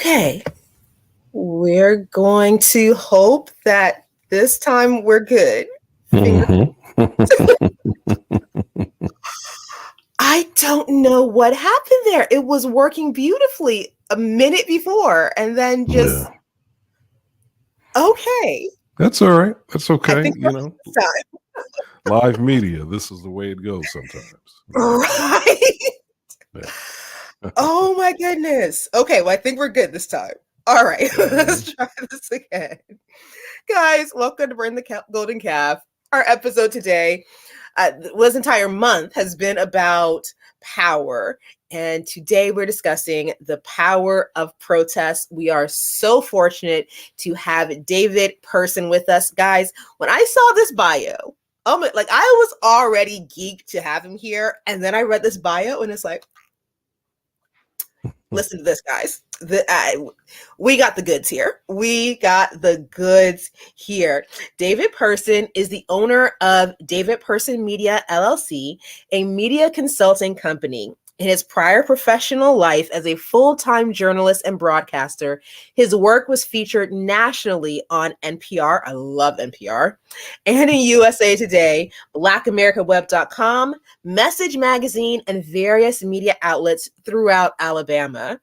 Okay, we're going to hope that this time we're good. I don't know what happened there. It was working beautifully a minute before, and then just okay. That's all right. That's I okay. think You know, this time. live media. This is the way it goes sometimes. Right. Yeah. Oh my goodness. Okay, well, I think we're good this time. All right, let's try this again. Guys, welcome to Burn the Golden Calf. Our episode today, this entire month has been about power. And today we're discussing the power of protest. We are so fortunate to have David Person with us. Guys, when I saw this bio, I was already geeked to have him here. And then I read this bio and it's like, listen to this, guys. We got the goods here. We got the goods here. David Person is the owner of David Person Media, LLC, a media consulting company. In his prior professional life as a full-time journalist and broadcaster, his work was featured nationally on NPR. I love NPR. And in USA Today, BlackAmericaWeb.com, Message Magazine, and various media outlets throughout Alabama.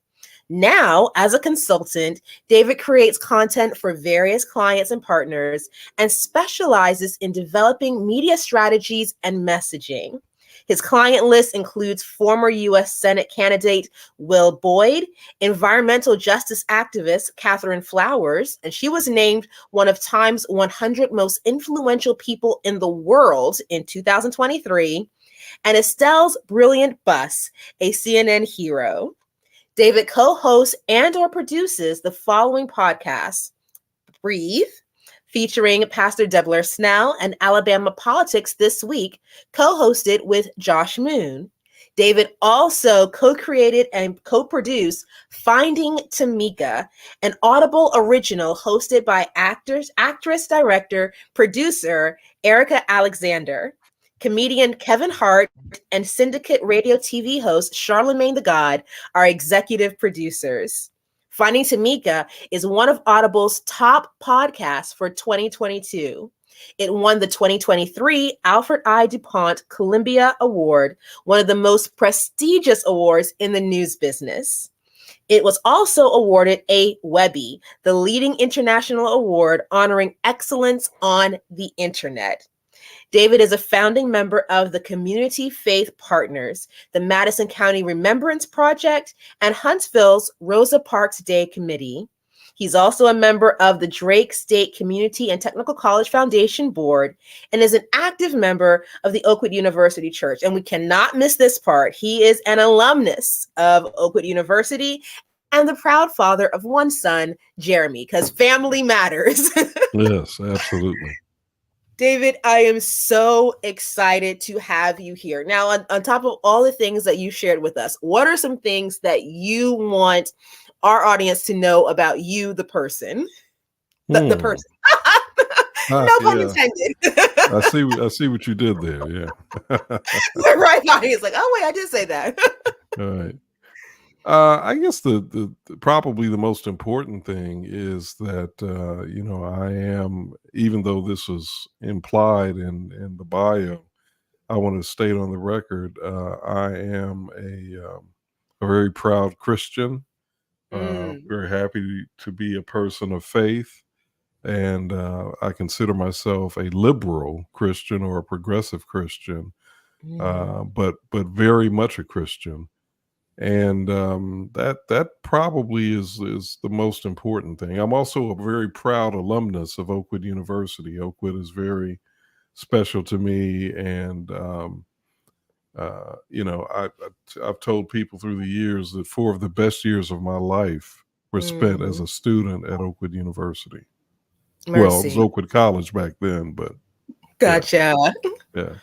Now, as a consultant, David creates content for various clients and partners and specializes in developing media strategies and messaging. His client list includes former U.S. Senate candidate Will Boyd, environmental justice activist Catherine Flowers, and she was named one of Time's 100 most influential people in the world in 2023, and Estelle's Brilliant Bus, a CNN hero. David co-hosts and or produces the following podcasts: Breathe, featuring Pastor Debler Snell and Alabama Politics This Week, co-hosted with Josh Moon. David also co-created and co-produced Finding Tamika, an Audible original hosted by actress, director, producer Erica Alexander. Comedian Kevin Hart and Syndicate radio TV host Charlemagne the God are executive producers. Finding Tamika is one of Audible's top podcasts for 2022. It won the 2023 Alfred I. DuPont Columbia Award, one of the most prestigious awards in the news business. It was also awarded a Webby, the leading international award honoring excellence on the internet. David is a founding member of the Community Faith Partners, the Madison County Remembrance Project, and Huntsville's Rosa Parks Day Committee. He's also a member of the Drake State Community and Technical College Foundation Board and is an active member of the Oakwood University Church. And we cannot miss this part. He is an alumnus of Oakwood University and the proud father of one son, Jeremy, because family matters. Yes, absolutely. David, I am so excited to have you here. Now, on top of all the things that you shared with us, what are some things that you want our audience to know about you, the person? The person. No pun intended. I see what you did there. Yeah. Right now, he's like, oh wait, I did say that. All right. I guess the probably the most important thing is that I am, even though this was implied in the bio, I want to state on the record I am a very proud Christian. Very happy to be a person of faith, and I consider myself a liberal Christian or a progressive Christian, but very much a Christian. And that probably is the most important thing. I'm also a very proud alumnus of Oakwood University. Oakwood is very special to me, and I've told people through the years that 4 of the best years of my life were spent as a student at Oakwood University. Mercy. Well, it was Oakwood College back then, but gotcha. Yeah.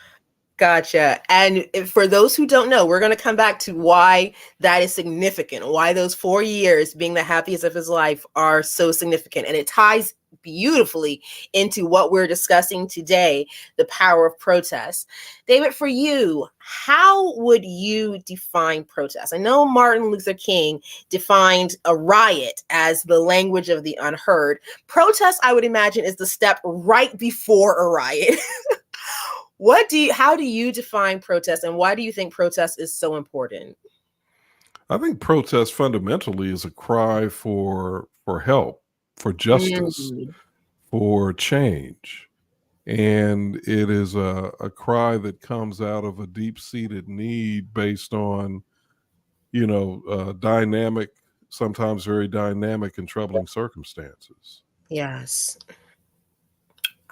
Gotcha. And for those who don't know, we're going to come back to why that is significant, why those 4 years being the happiest of his life are so significant. And it ties beautifully into what we're discussing today, the power of protest. David, for you, how would you define protest? I know Martin Luther King defined a riot as the language of the unheard. Protest, I would imagine, is the step right before a riot. How do you define protest, and why do you think protest is so important? I think protest fundamentally is a cry for help, for justice, Mm, for change. And it is a cry that comes out of a deep-seated need based on, dynamic, sometimes very dynamic and troubling circumstances. yes.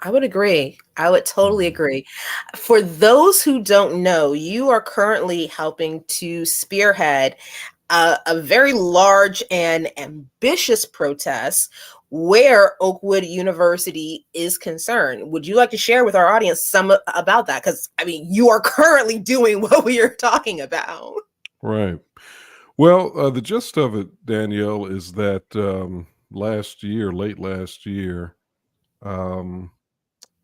I would agree. I would totally Mhm. agree. For those who don't know, you are currently helping to spearhead a very large and ambitious protest where Oakwood University is concerned. Would you like to share with our audience some about that? Because, I mean, you are currently doing what we are talking about. Right. Well, the gist of it, Danielle, is that late last year, um,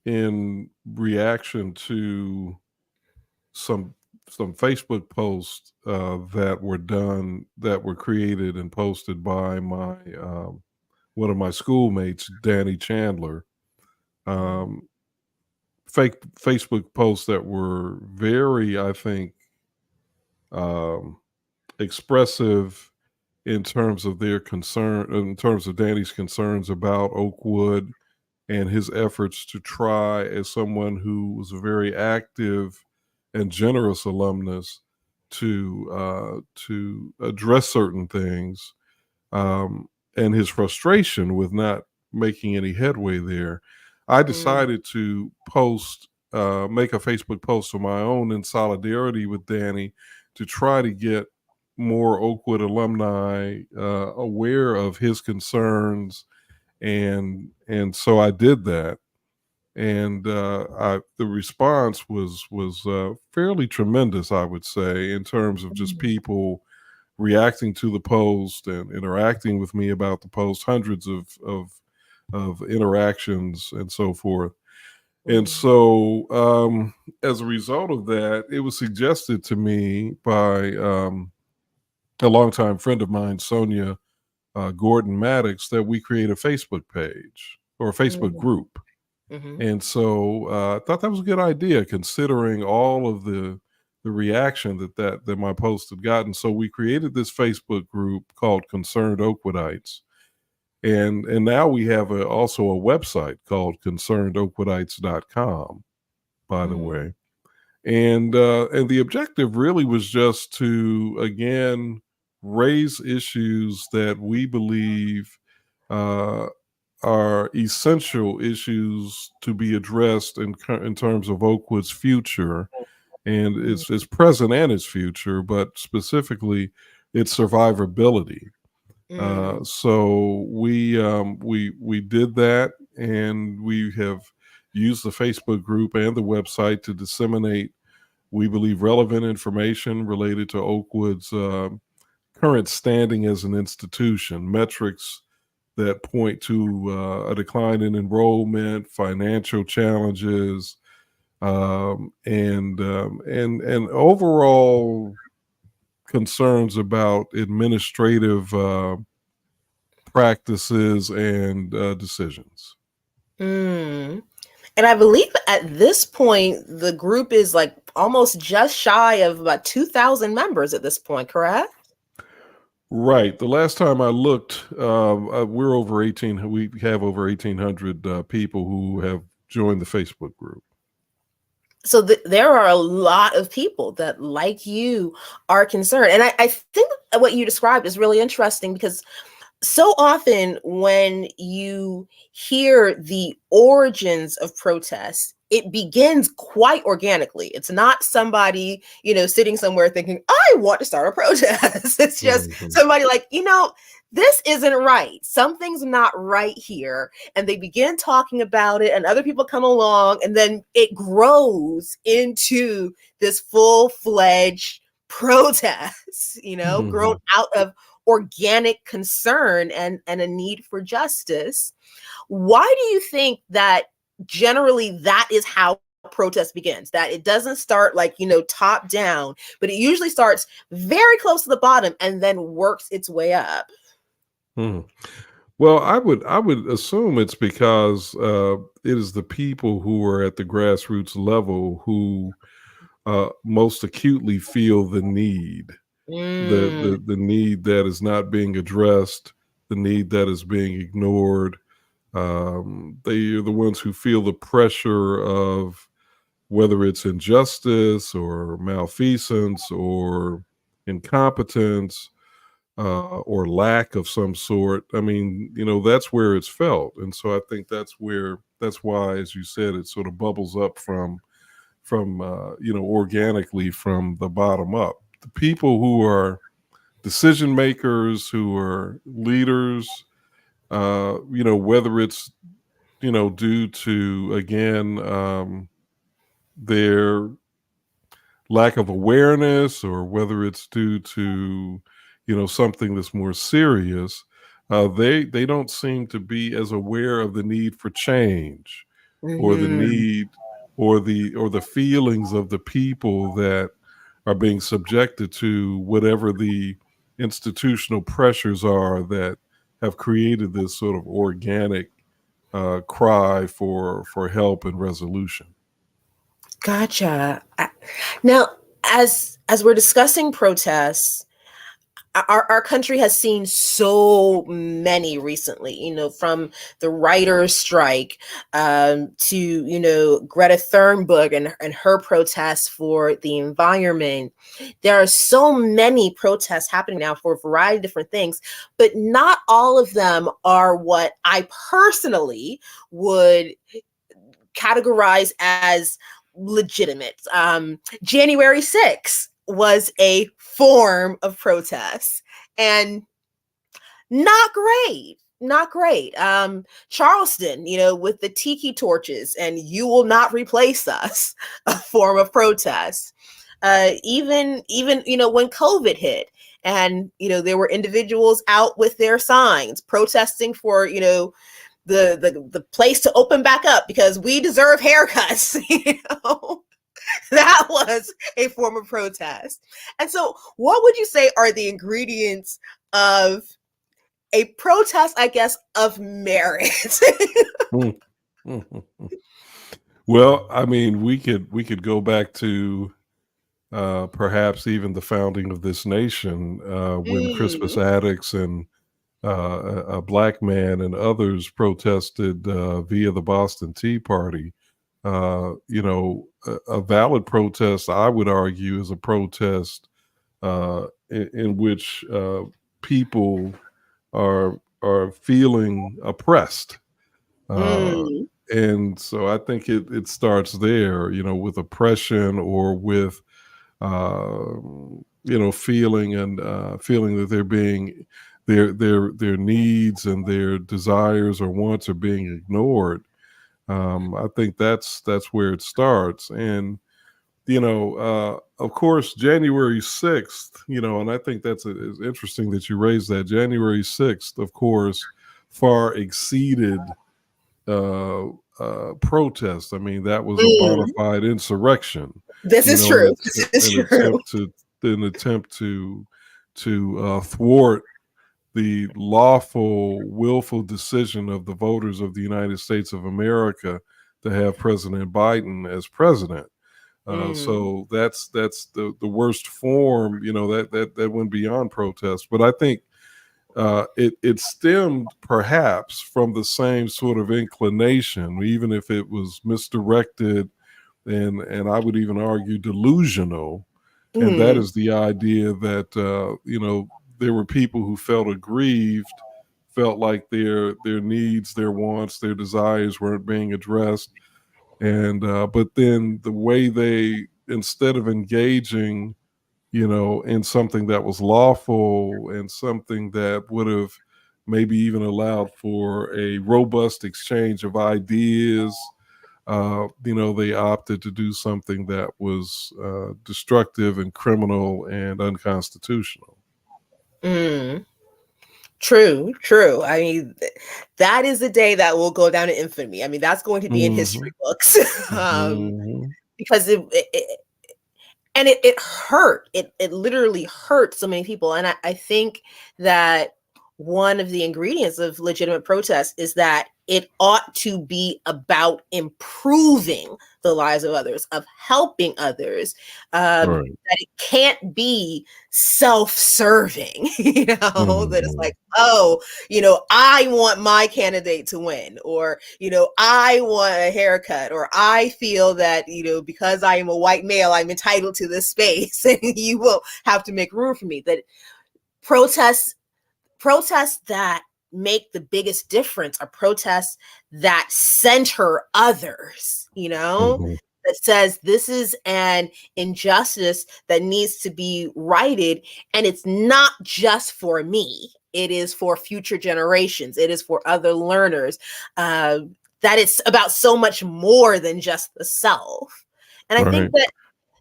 in reaction to some some Facebook posts that were created and posted by my one of my schoolmates, Danny Chandler. Um, Fake Facebook posts that were very, I think, um, expressive in terms of their concern, in terms of Danny's concerns about Oakwood and his efforts to try, as someone who was a very active and generous alumnus, to address certain things, um, and his frustration with not making any headway there. I Mm, decided to make a Facebook post of my own in solidarity with Danny to try to get more Oakwood alumni aware of his concerns, and so I did that, and the response was fairly tremendous, I would say, in terms of just mm, people reacting to the post and interacting with me about the post, hundreds of interactions and so forth. And mm, so, as a result of that, it was suggested to me by a longtime friend of mine, Sonia Gordon Maddox, that we create a Facebook page or a Facebook mm, group. mhm, And so I thought that was a good idea, considering all of the reaction that my post had gotten. So we created this Facebook group called Concerned Oakwoodites, and now we have also a website called concernedoakwoodites.com, by the mm, way. And the objective really was just to again raise issues that we believe uh, are essential issues to be addressed in terms of Oakwood's future, and mm, its present and its future, but specifically its survivability. mm, So we did that, and we have used the Facebook group and the website to disseminate, we believe, relevant information related to Oakwood's current standing as an institution, metrics that point to a decline in enrollment, financial challenges, and overall concerns about administrative practices and decisions. mm. And I believe at this point, the group is like almost just shy of about 2,000 members at this point, correct? Right. The last time I looked, we're over 18. We have over 1,800 people who have joined the Facebook group. So there are a lot of people that, like you, are concerned. And I think what you described is really interesting because so often when you hear the origins of protests, it begins quite organically. It's not somebody, sitting somewhere thinking, I want to start a protest. It's just Mhm. somebody like, this isn't right. Something's not right here. And they begin talking about it, and other people come along, and then it grows into this full-fledged protests, grown Mhm. out of organic concern and a need for justice. Why do you think that generally that is how protest begins? That it doesn't start like, top down, but it usually starts very close to the bottom and then works its way up. Mhm. Well, I would assume it's because it is the people who are at the grassroots level who most acutely feel the need, the, Mm, the the need that is not being addressed, the need that is being ignored. They are the ones who feel the pressure of whether it's injustice or malfeasance or incompetence or lack of some sort. I mean, that's where it's felt, and so I think that's why, as you said, it sort of bubbles up from organically from the bottom up. The people who are decision makers, who are leaders, whether it's due to again their lack of awareness or whether it's due to something that's more serious, they don't seem to be as aware of the need for change or the mhm. need or the feelings of the people that are being subjected to whatever the institutional pressures are that have created this sort of organic cry for help and resolution. Gotcha. Now, as we're discussing protests, our country has seen so many recently, from the writers' strike to, Greta Thunberg and her protests for the environment. There are so many protests happening now for a variety of different things, but not all of them are what I personally would categorized as legitimate. January 6th was a form of protest and not great. Not great. Charleston, with the tiki torches and "You will not replace us," a form of protest. Even when COVID hit, and there were individuals out with their signs protesting for the place to open back up because we deserve haircuts. That was a form of protest. And so, what would you say are the ingredients of a protest, I guess, of merit? Mm. Mhm. Well, I mean, we could go back to perhaps even the founding of this nation when Crispus Mm, Attucks and a black man and others protested via the Boston Tea Party. A valid protest, I would argue, is a protest in which people are feeling oppressed. Uh, mm, and so I think it starts there, with oppression or with uh, feeling that they're being their needs and their desires or wants are being ignored. I think that's where it starts, and of course, January 6th, and I think it's interesting that you raised that. January 6th, of course, far exceeded uh, protest. I mean, that was a bona mm. fide insurrection, This is an, true. This is an true. attempt to an attempt to thwart the lawful, willful decision of the voters of the United States of America to have President Biden as president. Mm, So that's the worst form. That went beyond protest. But I think it stemmed perhaps from the same sort of inclination, even if it was misdirected and I would even argue delusional. And that mm, is the idea that there were people who felt aggrieved, felt like their needs, their wants, their desires weren't being addressed, and but then the way they, instead of engaging in something that was lawful and something that would have maybe even allowed for a robust exchange of ideas, they opted to do something that was destructive and criminal and unconstitutional. Mm. True, true. I mean, that is the day that will go down in infamy. I mean, that's going to be in Hmm. history books. um, Hmm. because it hurt. It literally hurt so many people. And I think that one of the ingredients of legitimate protest is that it ought to be about improving the lives of others, of helping others. Right. That it can't be self-serving, that it's Hmm. like, oh, I want my candidate to win, or, I want a haircut, or I feel that, because I am a white male, I'm entitled to this space and you will have to make room for me. That protests that make the biggest difference are protests that center others, Hmm. that says this is an injustice that needs to be righted. And it's not just for me, it is for future generations, it is for other learners, that it's about so much more than just the self. And I think Right. that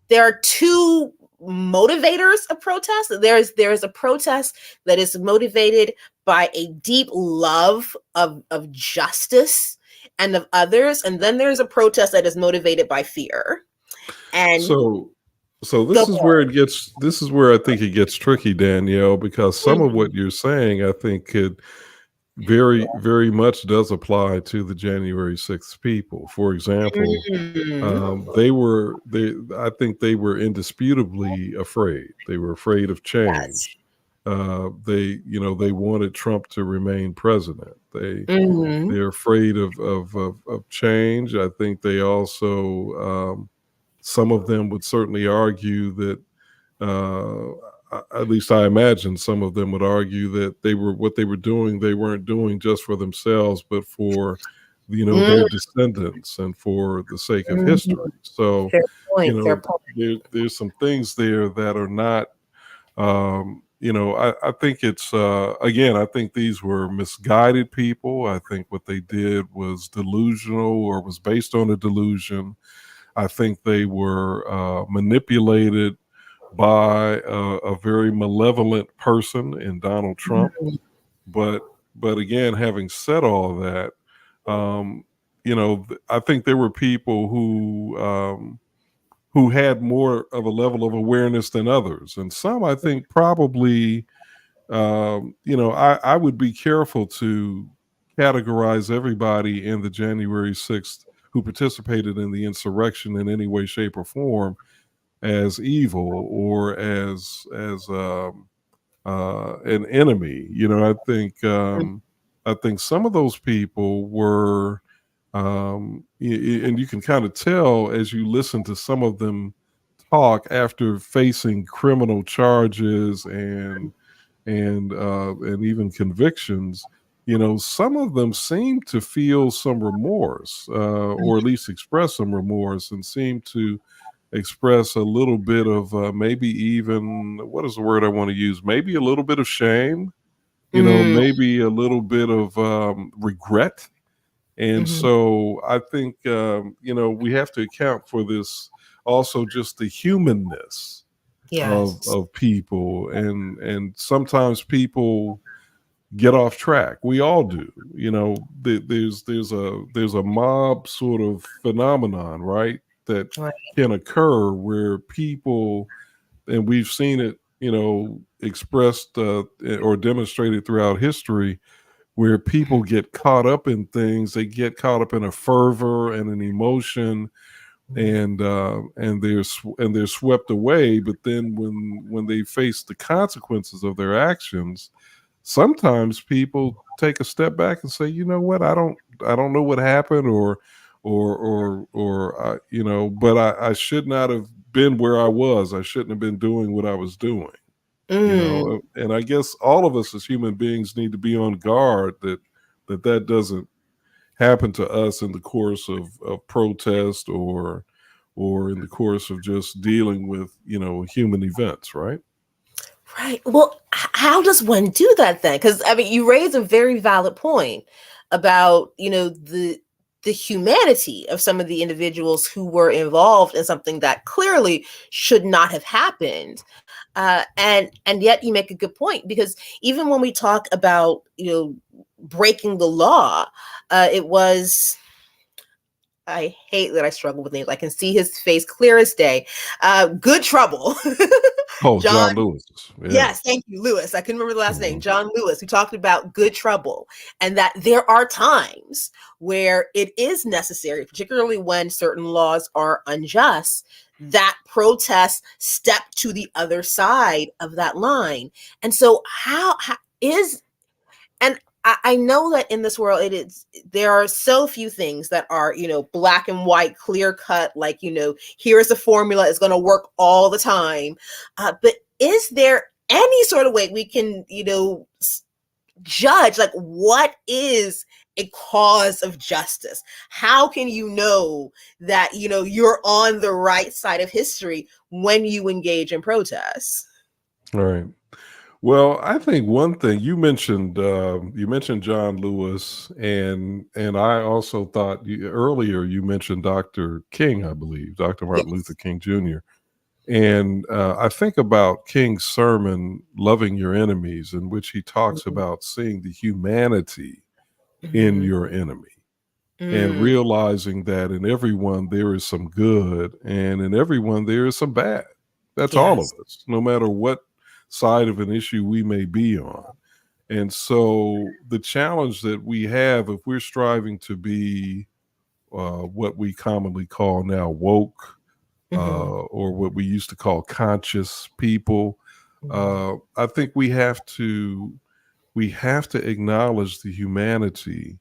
there are two motivators of protest. There's a protest that is motivated by a deep love of justice and of others, and then there's a protest that is motivated by fear. And So, so go this is where I think it gets tricky, Danielle, because for some of what you're saying, I think, could very, very much does apply to the January 6th people. For example, Mhm. I think they were indisputably afraid. They were afraid of Yes. change. They wanted Trump to remain president. Mhm. They're afraid of change. I think they also, some of them would certainly argue that, at least I imagine some of them would argue that what they were doing, they weren't doing just for themselves, but for, their descendants and for the sake of Mhm. history. So, Fair point. Fair point. there's some things there that are not, I think it's, again, I think these were misguided people. I think what they did was delusional or was based on a delusion. I think they were manipulated by a very malevolent person in Donald Trump. Mhm. But again, having said all that, um, I think there were people who had more of a level of awareness than others, and some I think probably, I would be careful to categorize everybody in the January 6th who participated in the insurrection in any way, shape, or form as evil or as an enemy. I think some of those people were, and you can kind of tell as you listen to some of them talk after facing criminal charges and even convictions. Some of them seem to feel some remorse, or at least express some remorse, and seem to express a little bit of, maybe even, what is the word I want to use? Maybe a little bit of shame. Mm. Maybe a little bit of regret. And Mhm. so I think, we have to account for this, also just the humanness Yes. of people, and sometimes people get off track. We all do. There's a mob sort of phenomenon, right, that Right. can occur where people, and we've seen it, expressed, or demonstrated throughout history, where people get caught up in things. They get caught up in a fervor and an emotion, and they're swept away. But then when they face the consequences of their actions, sometimes people take a step back and say, you know what, I don't know what happened, or but I should not have been where I was. I shouldn't have been doing what I was doing. Mm. And I guess all of us as human beings need to be on guard that doesn't happen to us in the course of protest, or in the course of just dealing with, human events, right? Right. Well, how does one do that then? Because I mean, you raise a very valid point about, the humanity of some of the individuals who were involved in something that clearly should not have happened. And yet you make a good point, because even when we talk about, breaking the law, it was, I hate that I struggle with names. I can see his face clear as day. Good Trouble. Oh, John. John Lewis. Yeah. Yes, thank you, Lewis. I couldn't remember the last name. John Lewis, who talked about Good Trouble, and that there are times where it is necessary, particularly when certain laws are unjust, that protests step to the other side of that line. And so how is, and I know that in this world, there are so few things that are, black and white, clear cut, like, here's the formula, it's going to work all the time. But is there any sort of way we can, judge, like, what is a cause of justice? How can you know that, you're on the right side of history when you engage in protests? All right. Well, I think one thing you mentioned John Lewis, and I also thought earlier you mentioned Dr. King, I believe, Dr. Martin Luther King Jr. And I think about King's sermon, Loving Your Enemies, in which he talks about seeing the humanity in your enemy and realizing that in everyone there is some good and in everyone there is some bad. That's all of us, no matter what side of an issue we may be on. And so the challenge that we have, if we're striving to be what we commonly call now woke, or what we used to call conscious people, I think we have to acknowledge the humanity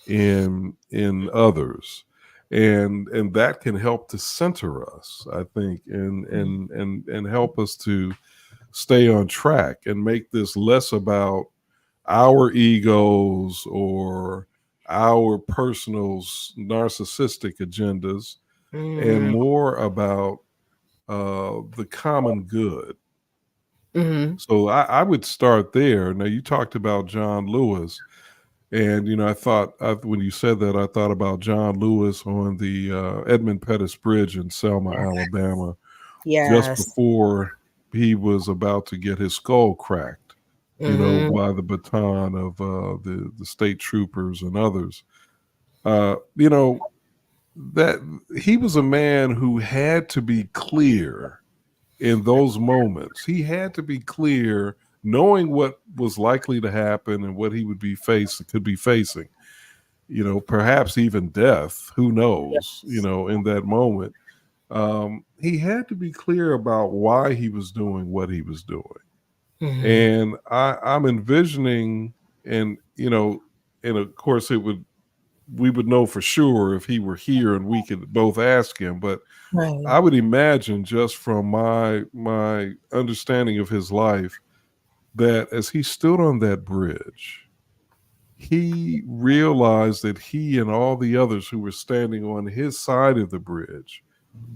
in others, and that can help to center us, I think, and help us to stay on track and make this less about our egos or our personal narcissistic agendas, and more about the common good. So I would start there. Now, you talked about John Lewis, and I thought when you said that, I thought about John Lewis on the Edmund Pettus Bridge in Selma, Alabama, just before he was about to get his skull cracked, by the baton of the state troopers and others. That he was a man who had to be clear in those moments. He had to be clear, knowing what was likely to happen and what he could be facing, perhaps even death, who knows, in that moment. He had to be clear about why he was doing what he was doing. And I'm envisioning, and of course we would know for sure if he were here and we could both ask him, but I would imagine, just from my understanding of his life, that as he stood on that bridge, he realized that he and all the others who were standing on his side of the bridge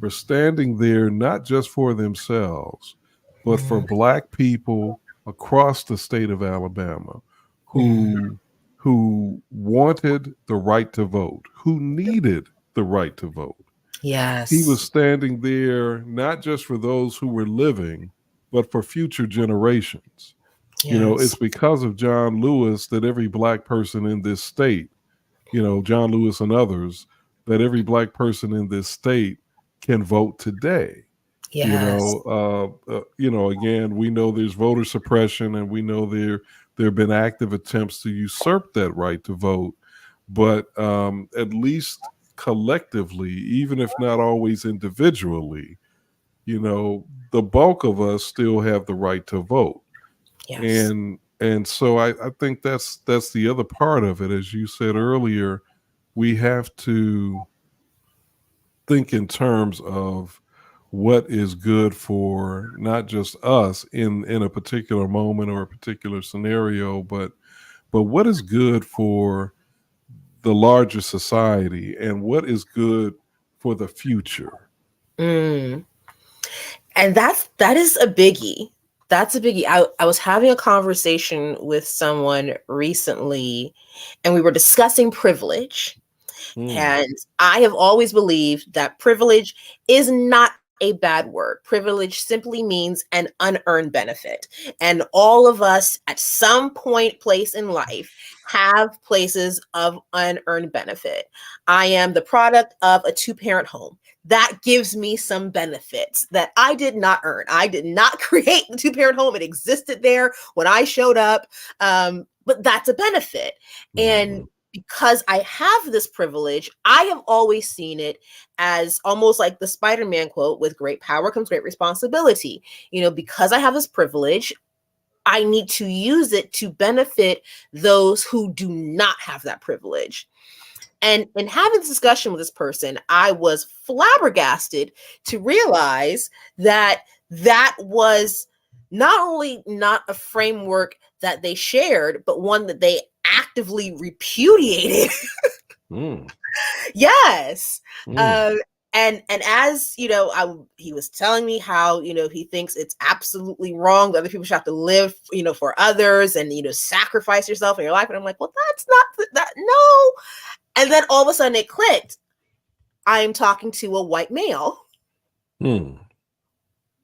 were standing there not just for themselves, but for Black people across the state of Alabama who wanted the right to vote, who needed the right to vote. Yes. He was standing there not just for those who were living, but for future generations. Yes. It's because of John Lewis that every Black person in this state, John Lewis and others, that every Black person in this state can vote today. Yes. Again, we know there's voter suppression, and we know there have been active attempts to usurp that right to vote. But at least collectively, even if not always individually, the bulk of us still have the right to vote. Yes. And so I think that's the other part of it. As you said earlier, we have to think in terms of what is good for not just us in a particular moment or a particular scenario, but what is good for the larger society and what is good for the future. And that is a biggie. That's a biggie. I was having a conversation with someone recently, and we were discussing privilege. Mm. And I have always believed that privilege is not a bad word. Privilege simply means an unearned benefit. And all of us at some point, place in life, have places of unearned benefit. I am the product of a two-parent home. That gives me some benefits that I did not earn. I did not create the two-parent home. It existed there when I showed up. But that's a benefit. And Mhm. because I have this privilege, I have always seen it as almost like the Spider-Man quote, with great power comes great responsibility. Because I have this privilege, I need to use it to benefit those who do not have that privilege. And in having this discussion with this person, I was flabbergasted to realize that that was not only not a framework that they shared, but one that they actively repudiated. Mm. Yes. Mm. Um, and as he was telling me how he thinks it's absolutely wrong that other people should have to live for others and sacrifice yourself in your life, and I'm like, well, that's not that, no. And then all of a sudden it clicked. I am talking to a white male. Mm.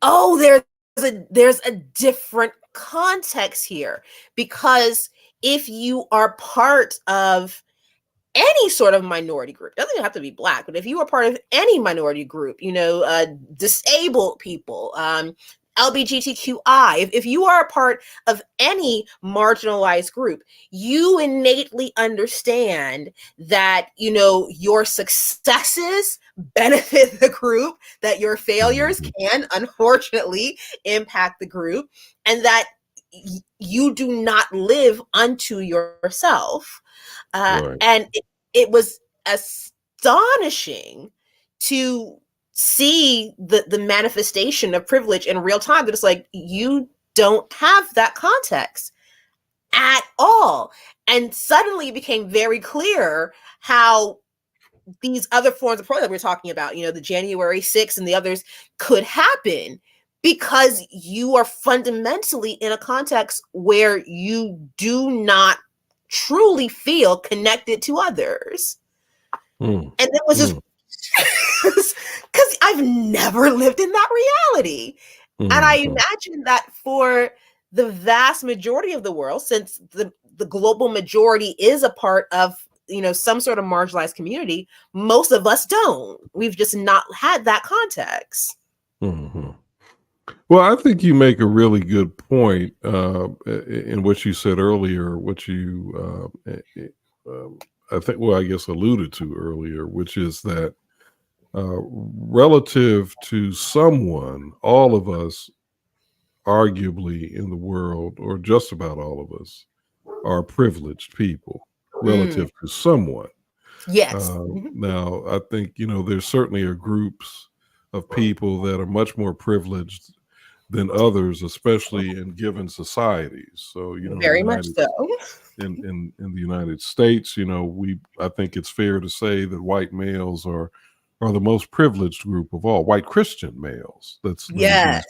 Oh, there's a different context here, because if you are part of any sort of minority group, doesn't even have to be Black, but if you are part of any minority group, disabled people, LGBTQI, if you are a part of any marginalized group, you innately understand that your successes benefit the group, that your failures Mhm. can unfortunately impact the group, and that you do not live unto yourself. Right. And it was astonishing to see the manifestation of privilege in real time. That it's like, you don't have that context at all. And suddenly it became very clear how these other forms of protest we're talking about, the January 6th and the others, could happen because you are fundamentally in a context where you do not truly feel connected to others. Mm. And it was just Mm. because I've never lived in that reality. And I Mhm. imagine that for the vast majority of the world, since the global majority is a part of some sort of marginalized community, most of us don't. We've just not had that context. Mhm. Well, I think you make a really good point in what you said earlier, what you, I think, well, I guess alluded to earlier, which is that relative to someone, all of us, arguably in the world, or just about all of us, are privileged people Mm, relative to someone. yes. Mhm. Now, I think, there certainly are groups of people that are much more privileged than others, especially in given societies. So, in the Very much United so. in the United States, I think it's fair to say that white males are the most privileged group of all. White Christian males. Let me be Yes.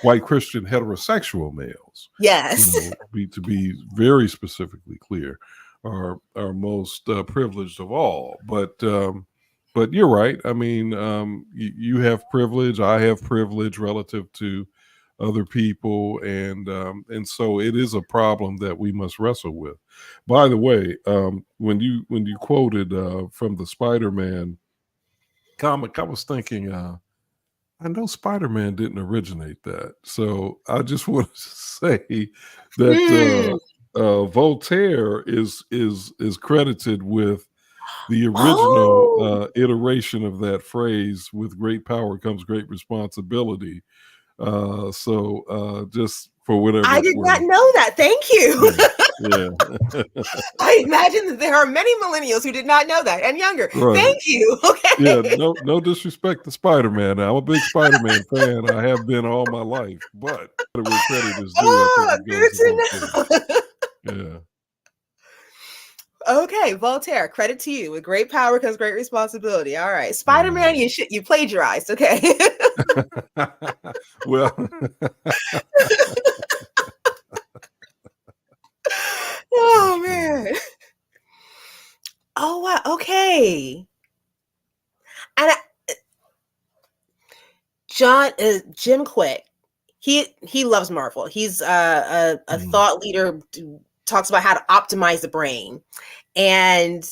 white Christian heterosexual males. Yes. To be very specifically clear, are most privileged of all. But you're right. I mean, you have privilege. I have privilege relative to other people, and so it is a problem that we must wrestle with. By the way, when you quoted from the Spider-Man comic, I was thinking, I know Spider-Man didn't originate that, so I just want to say that Mm. Voltaire is credited with the original Oh, iteration of that phrase. With great power comes great responsibility. So just for whatever I it's did not worth. know that. Thank you. Yeah. Yeah. I imagine that there are many millennials who did not know that, and younger. Right. Thank you. Yeah, Okay. no disrespect to Spider-Man. Now, I'm a big Spider-Man fan. I have been all my life, but where credit is due, I think Oh, it goes good to Voltaire. to know. Yeah. Okay, Voltaire, credit to you. With great power comes great responsibility. All right. Spider-Man, Yeah. you plagiarized. Okay. Well, Oh that's funny. man. Oh wow. Okay. And Jim Quick, he loves Marvel. He's a thought leader, talks about how to optimize the brain. And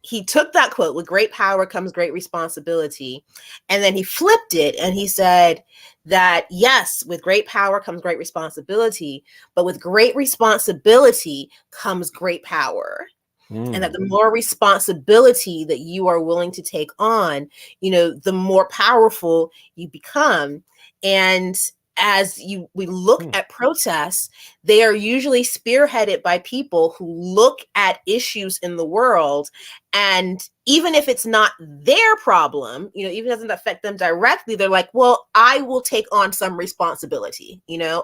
he took that quote, with great power comes great responsibility, and then he flipped it and he said that yes, with great power comes great responsibility, but with great responsibility comes great power. And that the more responsibility that you are willing to take on, the more powerful you become. And as we look at protests, they are usually spearheaded by people who look at issues in the world, and even if it's not their problem, even doesn't affect them directly, they're like, well, I will take on some responsibility.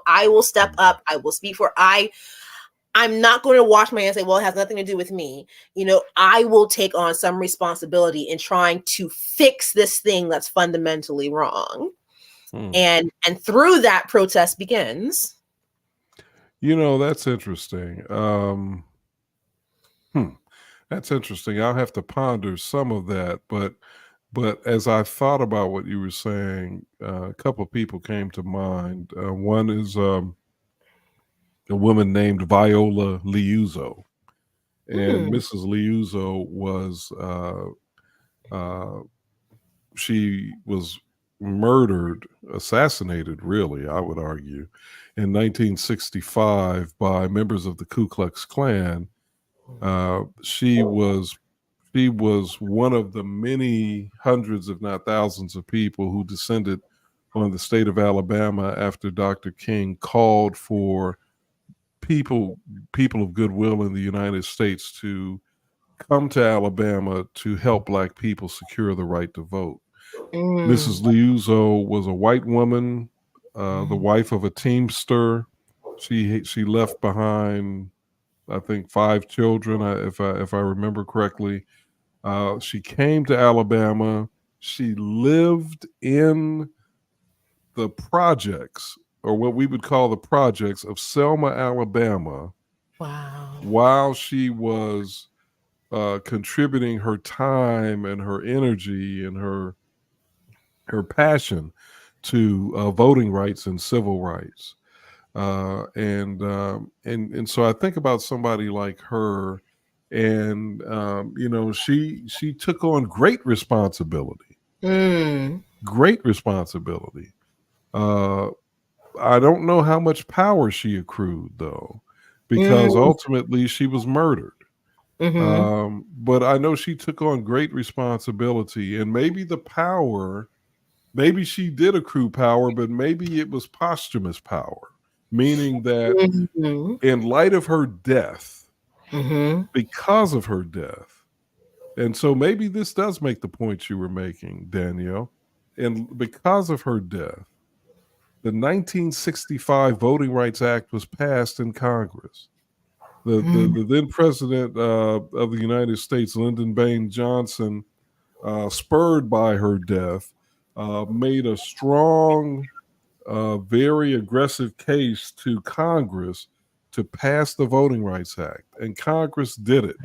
I will step up, I will speak for I'm not going to wash my hands and say, well, it has nothing to do with me. I will take on some responsibility in trying to fix this thing that's fundamentally wrong. And through that, protest begins. That's interesting. That's interesting. I'll have to ponder some of that. But as I thought about what you were saying, a couple of people came to mind. One is a woman named Viola Liuzzo. And Mrs. Liuzzo was she was murdered, assassinated, really, I would argue, in 1965 by members of the Ku Klux Klan. She was one of the many hundreds, if not thousands, of people who descended on the state of Alabama after Dr. King called for people of goodwill in the United States to come to Alabama to help Black people secure the right to vote. Mrs. Liuzzo was a white woman, the wife of a teamster. She left behind, I think, 5 children, if I remember correctly. She came to Alabama. She lived in the projects, or what we would call the projects, of Selma, Alabama. Wow. While she was contributing her time and her energy and her passion to voting rights and civil rights. And so I think about somebody like her, and she took on great responsibility. Great responsibility. I don't know how much power she accrued, though, because ultimately she was murdered. But I know she took on great responsibility, and maybe the power, maybe she did accrue power, but maybe it was posthumous power, meaning that in light of her death, because of her death, and so maybe this does make the point you were making, Danielle, and because of her death, the 1965 Voting Rights Act was passed in Congress. The then president of the United States, Lyndon Baines Johnson, spurred by her death, made a strong, very aggressive case to Congress to pass the Voting Rights Act. And Congress did it.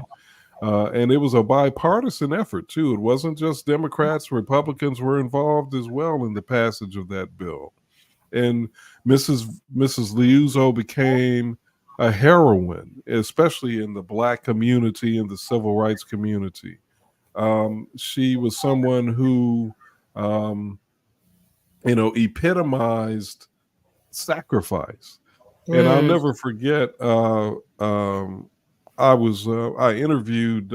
And it was a bipartisan effort, too. It wasn't just Democrats, Republicans were involved as well in the passage of that bill. And Mrs. Liuzzo became a heroine, especially in the Black community and the civil rights community. She was someone who, epitomized sacrifice. And I'll never forget. I interviewed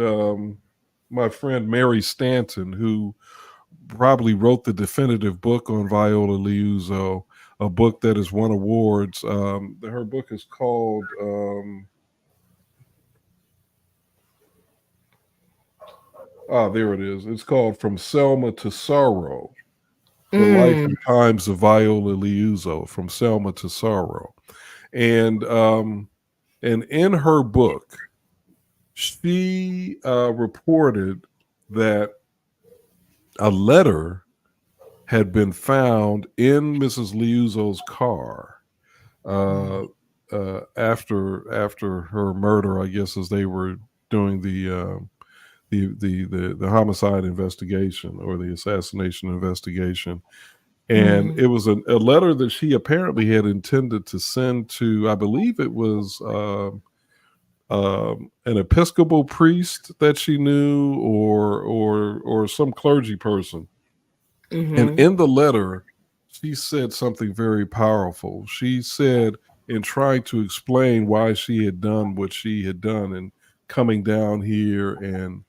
my friend Mary Stanton, who probably wrote the definitive book on Viola Liuzzo, a book that has won awards. Her book is called there it is. It's called From Selma to Sorrow: The Life and Times of Viola Liuzzo, From Selma to Sorrow. And in her book, she reported that a letter had been found in Mrs. Liuzzo's car after her murder, I guess, as they were doing the the homicide investigation or the assassination investigation. And Mm. it was a letter that she apparently had intended to send to, I believe it was an Episcopal priest that she knew, or some clergy person. And Mm-hmm. in the letter, she said something very powerful. She said, in trying to explain why she had done what she had done and coming down here and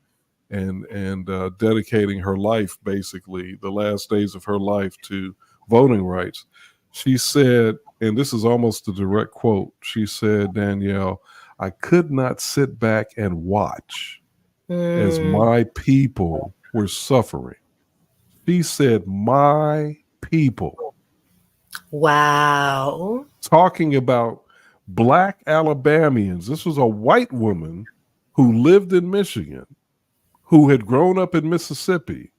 dedicating her life, basically the last days of her life, to voting rights. She said, and this is almost a direct quote, she said, Danielle, I could not sit back and watch as Mm. my people were suffering. She said, my people, Wow. talking about Black Alabamians. This was a white woman who lived in Michigan, who had grown up in Mississippi,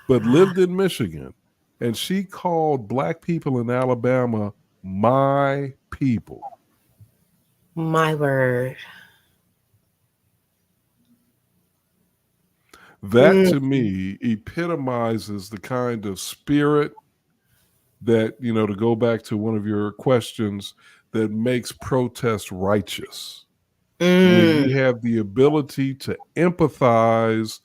but lived in Michigan. And she called Black people in Alabama my people. My word. That Mm. to me epitomizes the kind of spirit that, to go back to one of your questions, that makes protest righteous. When Mm. you have the ability to empathize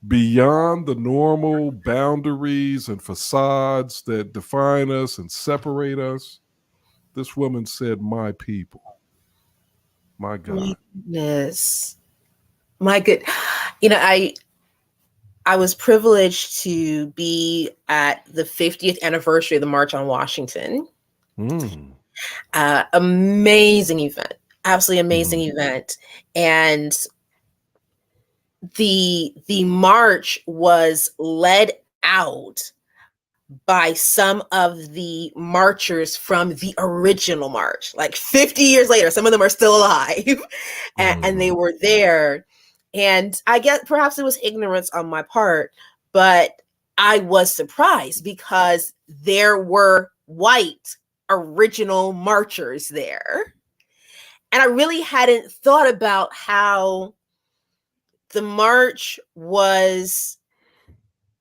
beyond the normal boundaries and facades that define us and separate us. This woman said, my people. My My God. goodness. My good. You know, I was privileged to be at the 50th anniversary of the March on Washington. Mm. Amazing event, absolutely amazing Mm. event. And the march was led out by some of the marchers from the original march. Like 50 years later, some of them are still alive, and they Mm. were there. And I guess perhaps it was ignorance on my part, but I was surprised because there were white original marchers there. And I really hadn't thought about how the march was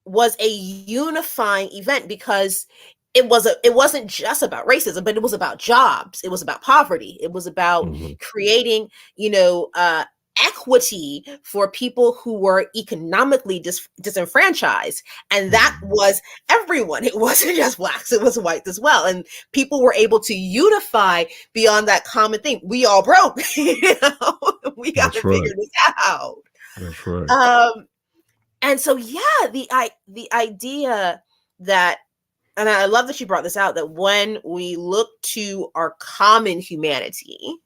a unifying event, because it wasn't just about racism, but it was about jobs, it was about poverty, it was about Mm-hmm. creating, equity for people who were economically disenfranchised. And that Mm-hmm. was everyone. It wasn't just blacks, it was whites as well. And people were able to unify beyond that common thing. We all broke. We got to That's figure right. this out. That's right. um and so, yeah, the idea that, and I love that you brought this out, that when we look to our common humanity,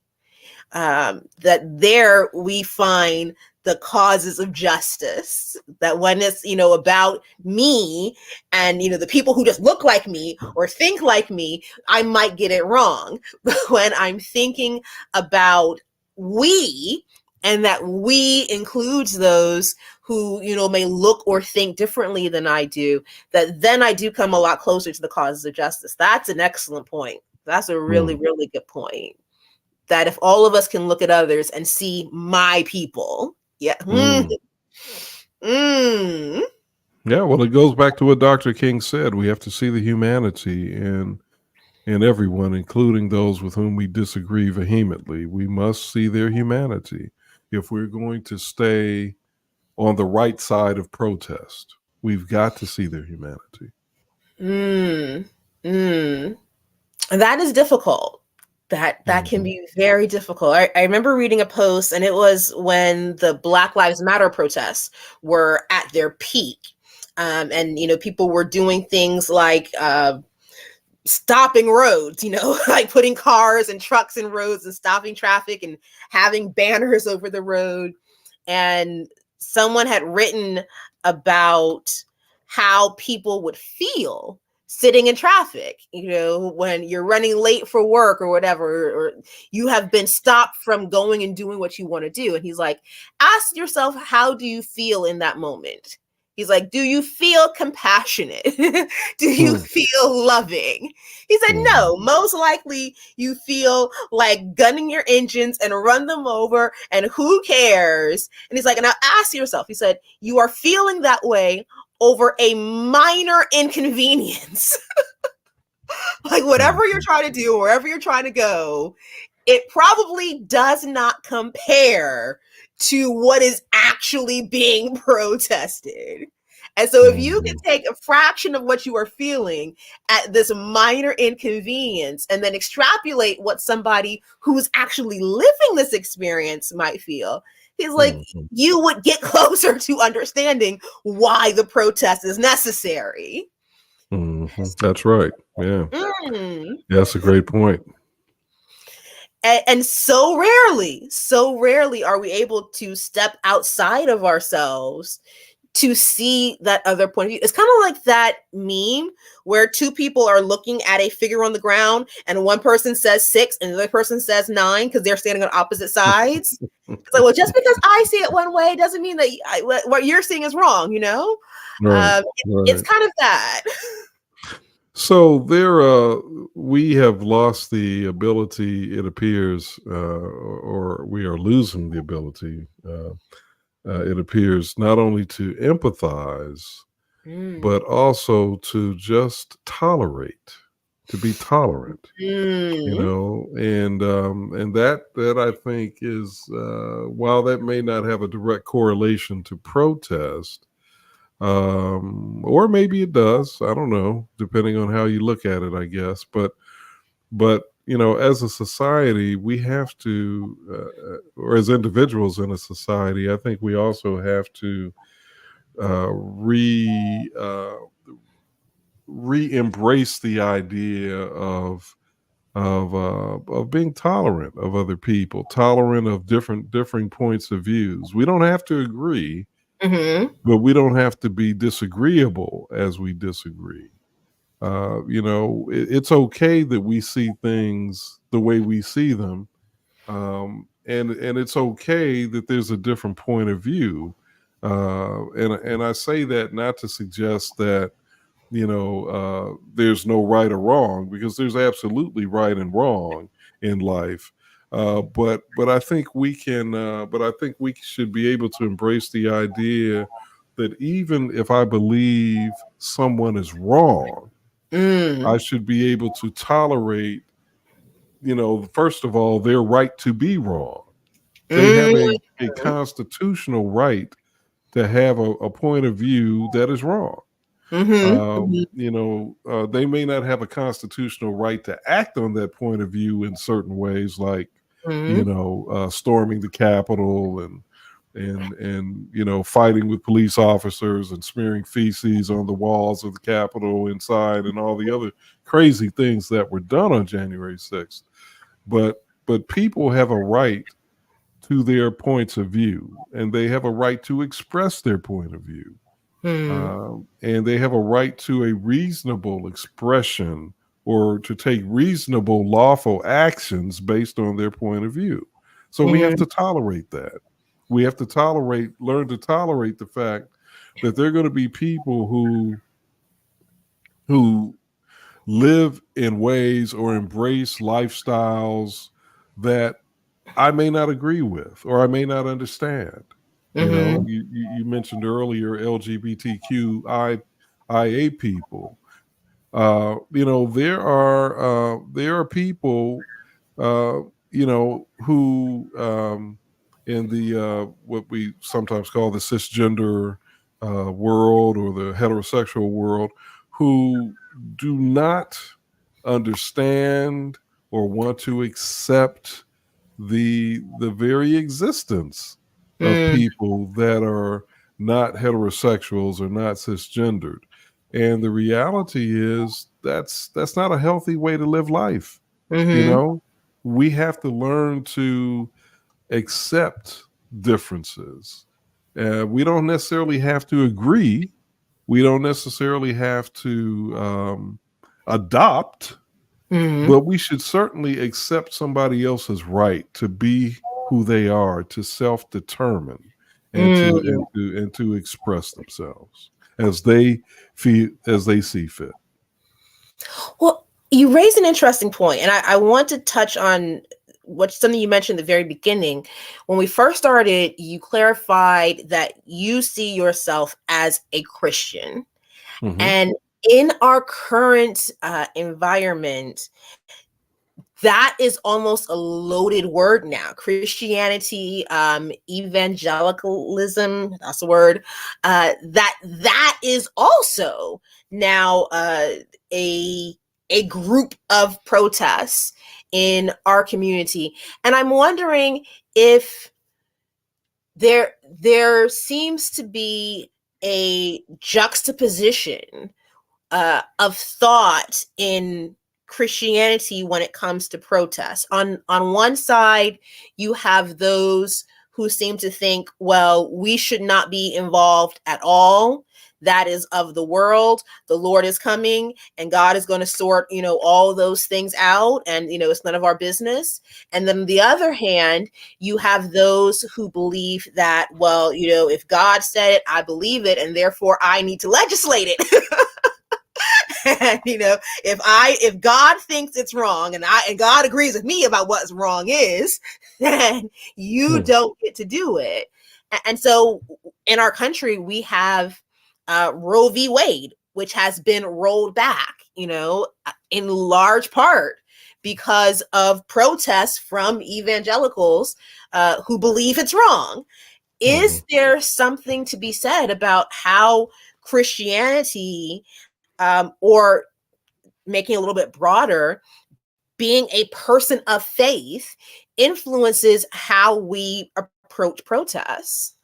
that there we find the causes of justice. That when it's, about me and, the people who just look like me or think like me, I might get it wrong. But when I'm thinking about we, and that we includes those who, may look or think differently than I do, that then I do come a lot closer to the causes of justice. That's an excellent point. That's a really, Mm. really good point. That if all of us can look at others and see my people, yeah. Mm. Mm. Yeah, well, it goes back to what Dr. King said. We have to see the humanity in everyone, including those with whom we disagree vehemently. We must see their humanity if we're going to stay on the right side of protest. We've got to see their humanity. Mm. Mm. And that is difficult. That can Mm-hmm. be very difficult. I remember reading a post, and it was when the Black Lives Matter protests were at their peak. And people were doing things like stopping roads, like putting cars and trucks in roads and stopping traffic and having banners over the road. And someone had written about how people would feel sitting in traffic, when you're running late for work or whatever, or you have been stopped from going and doing what you want to do. And he's like, ask yourself, how do you feel in that moment? He's like, do you feel compassionate? Do you Hmm. feel loving? He said, Hmm. no, most likely you feel like gunning your engines and run them over, and who cares? And he's like, now ask yourself, he said, you are feeling that way over a minor inconvenience. Like whatever you're Hmm. trying to do, wherever you're trying to go, it probably does not compare to what is actually being protested. And so, if you can Hmm. take a fraction of what you are feeling at this minor inconvenience and then extrapolate what somebody who's actually living this experience might feel, he's like, Hmm. you would get closer to understanding why the protest is necessary. Hmm. That's right. Yeah. Mm. Yeah, that's a great point. And so rarely are we able to step outside of ourselves to see that other point of view. It's kind of like that meme where two people are looking at a figure on the ground and one person says 6 and the other person says 9 because they're standing on opposite sides. It's like, well, just because I see it one way doesn't mean that what you're seeing is wrong, you know? Right. It's Right. kind of that. So we have lost the ability, it appears, or we are losing the ability, it appears, not only to empathize, Mm. but also to just tolerate, to be tolerant, Mm. and that I think is, while that may not have a direct correlation to protest, or maybe it does. I don't know, depending on how you look at it, I guess. But as a society, we have to, or as individuals in a society, I think we also have to uh, re re-embrace the idea of being tolerant of other people, tolerant of differing points of views. We don't have to agree, Mm-hmm. but we don't have to be disagreeable as we disagree. It's okay that we see things the way we see them, and it's okay that there's a different point of view. And I say that not to suggest that there's no right or wrong, because there's absolutely right and wrong in life. But I think we can. But I think we should be able to embrace the idea that even if I believe someone is wrong, I Mm. should be able to tolerate, first of all, their right to be wrong. They have Mm. a constitutional right to have a point of view that is wrong. Mm-hmm. They may not have a constitutional right to act on that point of view in certain ways, like Mm-hmm. storming the Capitol and fighting with police officers and smearing feces on the walls of the Capitol inside, and all the other crazy things that were done on January 6th. But people have a right to their points of view, and they have a right to express their point of view, Mm-hmm. and they have a right to a reasonable expression, or to take reasonable lawful actions based on their point of view. So we have Mm-hmm. to tolerate that. We have to learn to tolerate the fact that there are going to be people who live in ways or embrace lifestyles that I may not agree with, or I may not understand. Mm-hmm. You mentioned earlier LGBTQIA people. There are people, uh, who, in the what we sometimes call the cisgender world, or the heterosexual world, who do not understand or want to accept the very existence of people that are not heterosexuals or not cisgendered. And the reality is that's not a healthy way to live life. You Mm-hmm. know, we have to learn to accept differences. We don't necessarily have to agree. We don't necessarily have to adopt, Mm-hmm. but we should certainly accept somebody else's right to be who they are, to self determine, and to express themselves as they see fit. Well, you raise an interesting point, and I want to touch on something you mentioned at the very beginning. When we first started, you clarified that you see yourself as a Christian. Mm-hmm. And in our current environment, that is almost a loaded word now. Christianity, evangelicalism, that's a word. That is also now a group of protests in our community. And I'm wondering if there seems to be a juxtaposition of thought in Christianity when it comes to protests. On one side, you have those who seem to think, well, we should not be involved at all. That is of the world. The Lord is coming and God is going to sort, all those things out, and, it's none of our business. And then on the other hand, you have those who believe that, well, if God said it, I believe it, and therefore I need to legislate it. And, if God thinks it's wrong and God agrees with me about what's wrong is, then you don't get to do it. And so in our country, we have Roe v. Wade, which has been rolled back, in large part because of protests from evangelicals who believe it's wrong. Is there something to be said about how Christianity, or making a little bit broader, being a person of faith influences how we approach protests?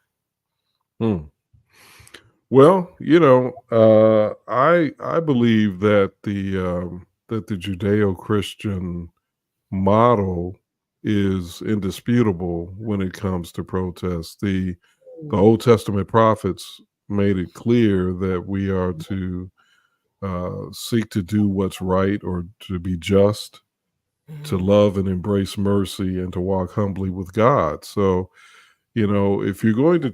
Well, I believe that the Judeo-Christian model is indisputable when it comes to protests. The Old Testament prophets made it clear that we are to seek to do what's right, or to be just, to love and embrace mercy, and to walk humbly with God. So, if you're going to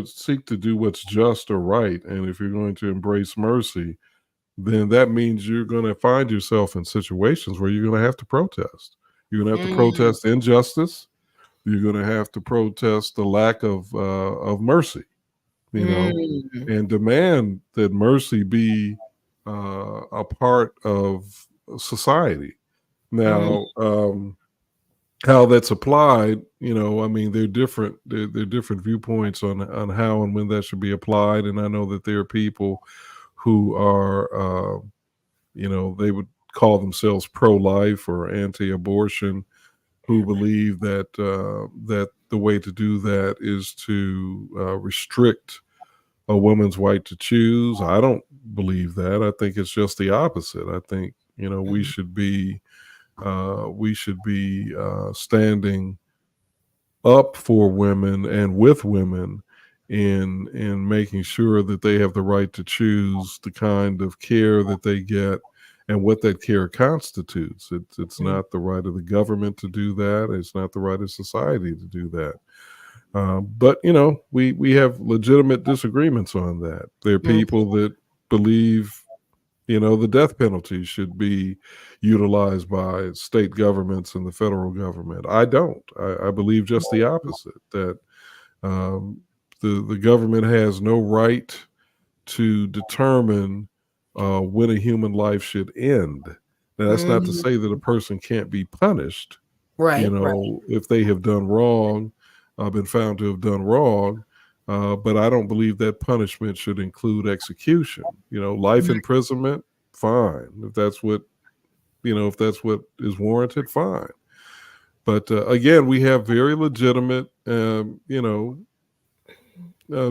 seek to do what's just or right, and if you're going to embrace mercy, then that means you're going to find yourself in situations where you're going to have to protest. You're going to have to protest injustice. You're going to have to protest the lack of mercy, and demand that mercy be a part of society. Now, how that's applied, there are different viewpoints on how and when that should be applied. And I know that there are people who are, they would call themselves pro-life or anti-abortion, who believe that that the way to do that is to restrict a woman's right to choose. I don't believe that. I think it's just the opposite. I think we should be standing up for women and with women in making sure that they have the right to choose the kind of care that they get and what that care constitutes. It's not the right of the government to do that. It's not the right of society to do that. But we have legitimate disagreements on that. There are people that believe the death penalty should be utilized by state governments and the federal government. I don't. I believe just the opposite, that the government has no right to determine when a human life should end. Now, that's not to say that a person can't be punished, right. if they have done wrong, been found to have done wrong. But I don't believe that punishment should include execution. Life imprisonment, fine. If that's what is warranted, fine. But again, we have very legitimate,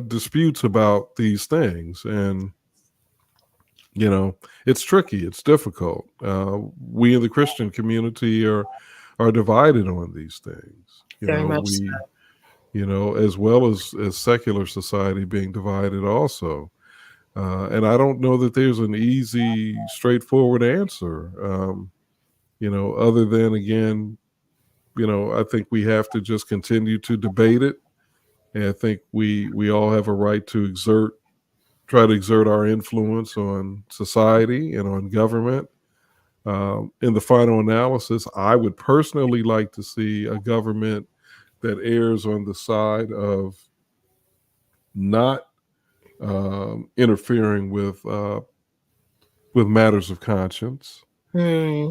disputes about these things, and it's tricky. It's difficult. We in the Christian community are divided on these things. Very much so. As well as secular society being divided also. And I don't know that there's an easy, straightforward answer, other than, again, I think we have to just continue to debate it And I think we all have a right to try to exert our influence on society and on government. In the final analysis, I would personally like to see a government that errs on the side of not interfering with matters of conscience, Hmm.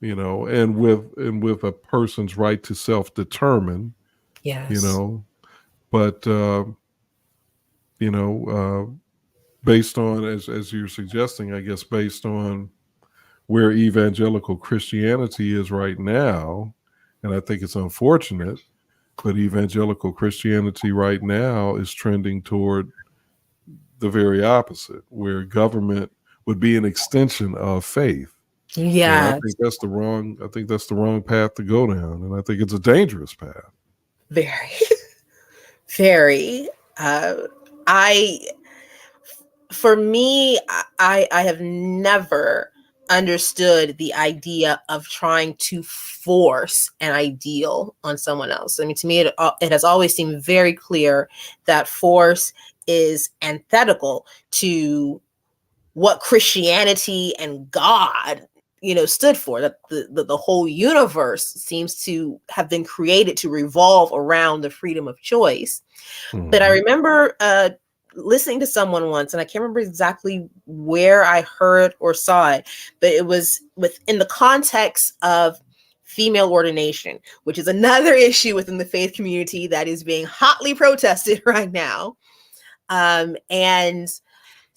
and with a person's right to self-determine, you Yes. know, but you know, based on as you're suggesting, I guess, based on where evangelical Christianity is right now, and I think it's unfortunate, but evangelical Christianity right now is trending toward the very opposite, where government would be an extension of faith. And I Yes. think that's the wrong path to go down. And I think it's a dangerous path. Very, very. Uh, I, for me, I have never understood the idea of trying to force an ideal on someone else. I mean, to me, it has always seemed very clear that force is antithetical to what Christianity and God, stood for. That the whole universe seems to have been created to revolve around the freedom of choice. But I Mhm. remember listening to someone once, and I can't remember exactly where I heard or saw it, but it was within the context of female ordination, which is another issue within the faith community that is being hotly protested right now. And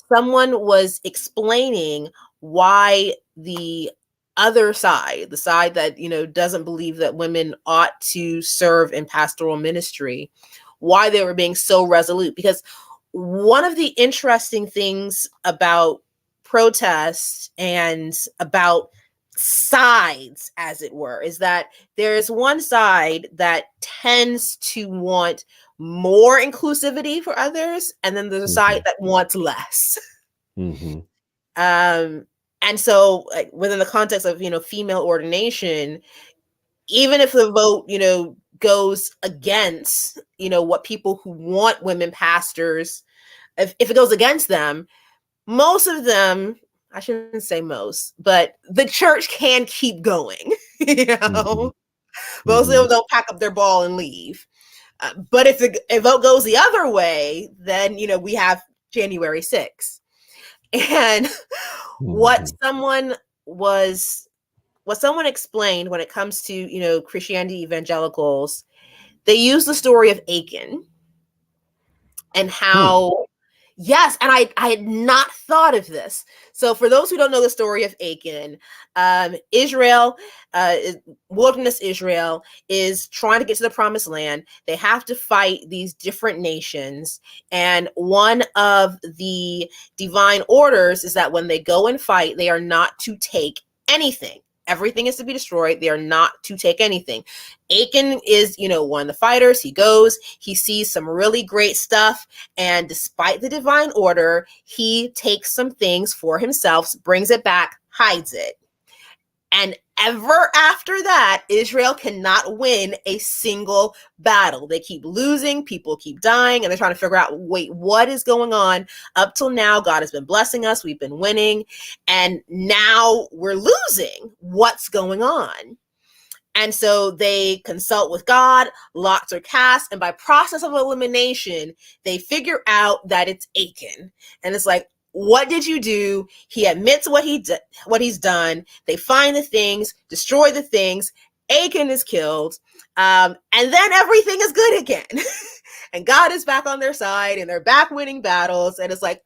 someone was explaining why the other side, the side that doesn't believe that women ought to serve in pastoral ministry, why they were being so resolute. Because one of the interesting things about protests and about sides, as it were, is that there is one side that tends to want more inclusivity for others, and then there's a side Mhm. that wants less. Mhm. um and so, like, within the context of female ordination, even if the vote goes against what people who want women pastors, if it goes against them, most of them, I shouldn't say most, but the church can keep going. you Mhm. know Most of them Mhm. don't pack up their ball and leave. But if the vote goes the other way, then we have January 6th. And what Mhm. someone was what someone explained when it comes to Christianity evangelicals, they use the story of Achan and Hmm. how, yes, and I had not thought of this. So for those who don't know the story of Achan, Israel, wilderness Israel, is trying to get to the promised land. They have to fight these different nations, and one of the divine orders is that when they go and fight, they are not to take anything. Everything is to be destroyed. They are not to take anything. Achan is, one of the fighters. He goes, he sees some really great stuff, and despite the divine order, he takes some things for himself, brings it back, hides it. And ever after that, Israel cannot win a single battle. They keep losing, people keep dying, and they're trying to figure out, wait, what is going on? Up till now, God has been blessing us, we've been winning, and now we're losing. What's going on? And so they consult with God, lots are cast, and by process of elimination, they figure out that it's Achan. And it's like, what did you do? He admits what he's done. They find the things, destroy the things. Achan is killed, and then everything is good again. And God is back on their side, and they're back winning battles. And it's like,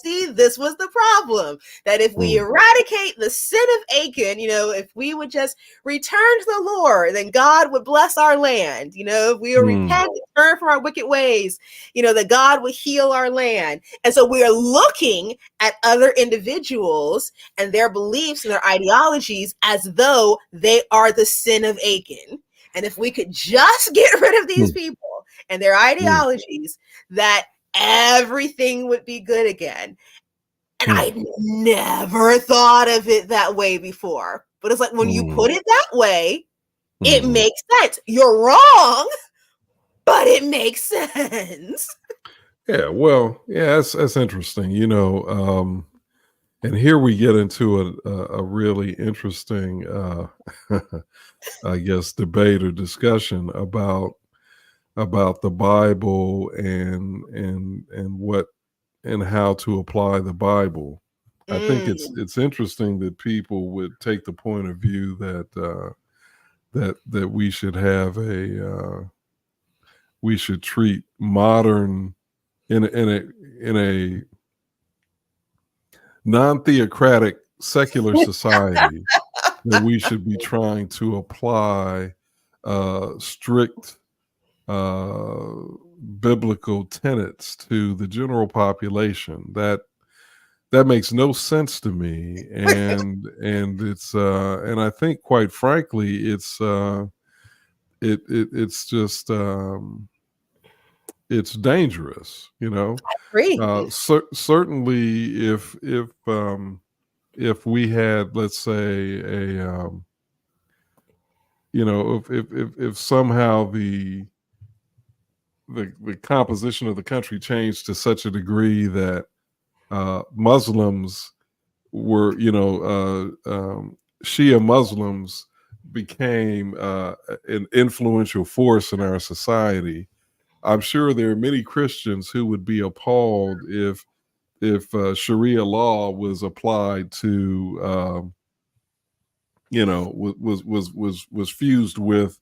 see, this was the problem. That if we Mhm. eradicate the sin of Achan, if we would just return to the Lord, then God would bless our land. If we will Mm. repent and turn from our wicked ways, that God would heal our land. And so we are looking at other individuals and their beliefs and their ideologies as though they are the sin of Achan. And if we could just get rid of these Mm. people and their Mm. ideologies, that everything would be good again. And Mm. I never thought of it that way before. But it's like, when you Mm. put it that way, it Mhm. makes sense. You're wrong, but it makes sense. Yeah, well, yeah, that's interesting. And here we get into a really interesting, I guess, debate or discussion about the Bible and what and how to apply the Bible. I think Mm, it's interesting that people would take the point of view that we should have we should treat modern in a non-theocratic secular society, that we should be trying to apply strict uh, biblical tenets to the general population. That makes no sense to me, and I think, quite frankly, it's just it's dangerous. agree. Certainly, if we had, let's say, if somehow the composition of the country changed to such a degree that Muslims were, Shia Muslims became an influential force in our society, I'm sure there are many Christians who would be appalled if Sharia law was applied to, was fused with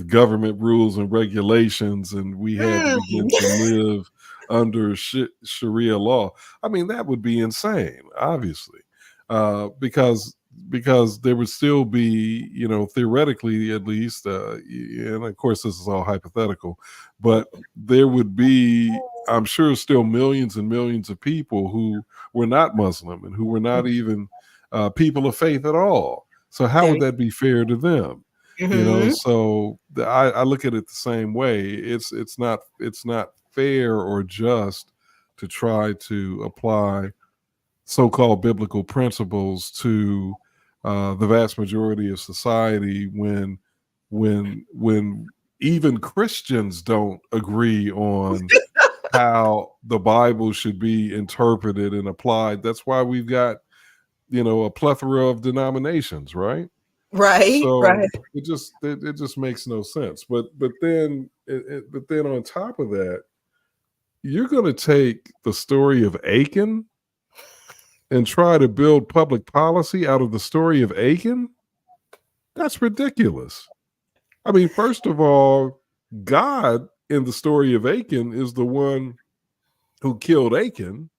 government rules and regulations, and we had to begin Mm. to live under Sharia law. I mean, that would be insane, obviously, because there would still be, theoretically at least, and of course this is all hypothetical, but there would be, I'm sure, still millions and millions of people who were not Muslim and who were not even people of faith at all. So how would Very. that be fair to them? Mhm. So I look at it the same way. It's not fair or just to try to apply so-called biblical principles to the vast majority of society when even Christians don't agree on how the Bible should be interpreted and applied. That's why we've got, a plethora of denominations, right? Right, So right. it just makes no sense. But then on top of that, you're going to take the story of Achan and try to build public policy out of the story of Achan. That's ridiculous. I mean, first of all, God in the story of Achan is the one who killed Achan,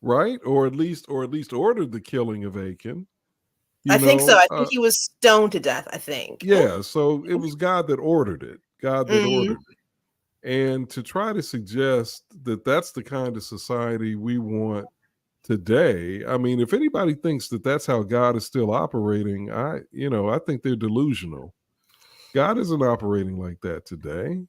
right? Or at least ordered the killing of Achan. I You think so. know, I think he was stoned to death, I think. yeah. So it was God that ordered it. God that Mhm. ordered it. And to try to suggest that that's the kind of society we want today, I mean, if anybody thinks that that's how God is still operating, I think they're delusional. God isn't operating like that today.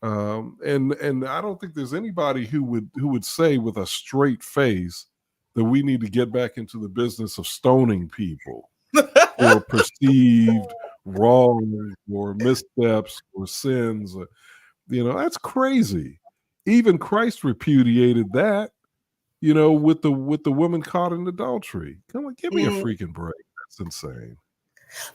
And I don't think there's anybody who would say with a straight face that we need to get back into the business of stoning people for perceived wrong or missteps or sins. That's crazy. Even Christ repudiated that, with the woman caught in adultery. Come on, give me a Mm. freaking break. That's insane.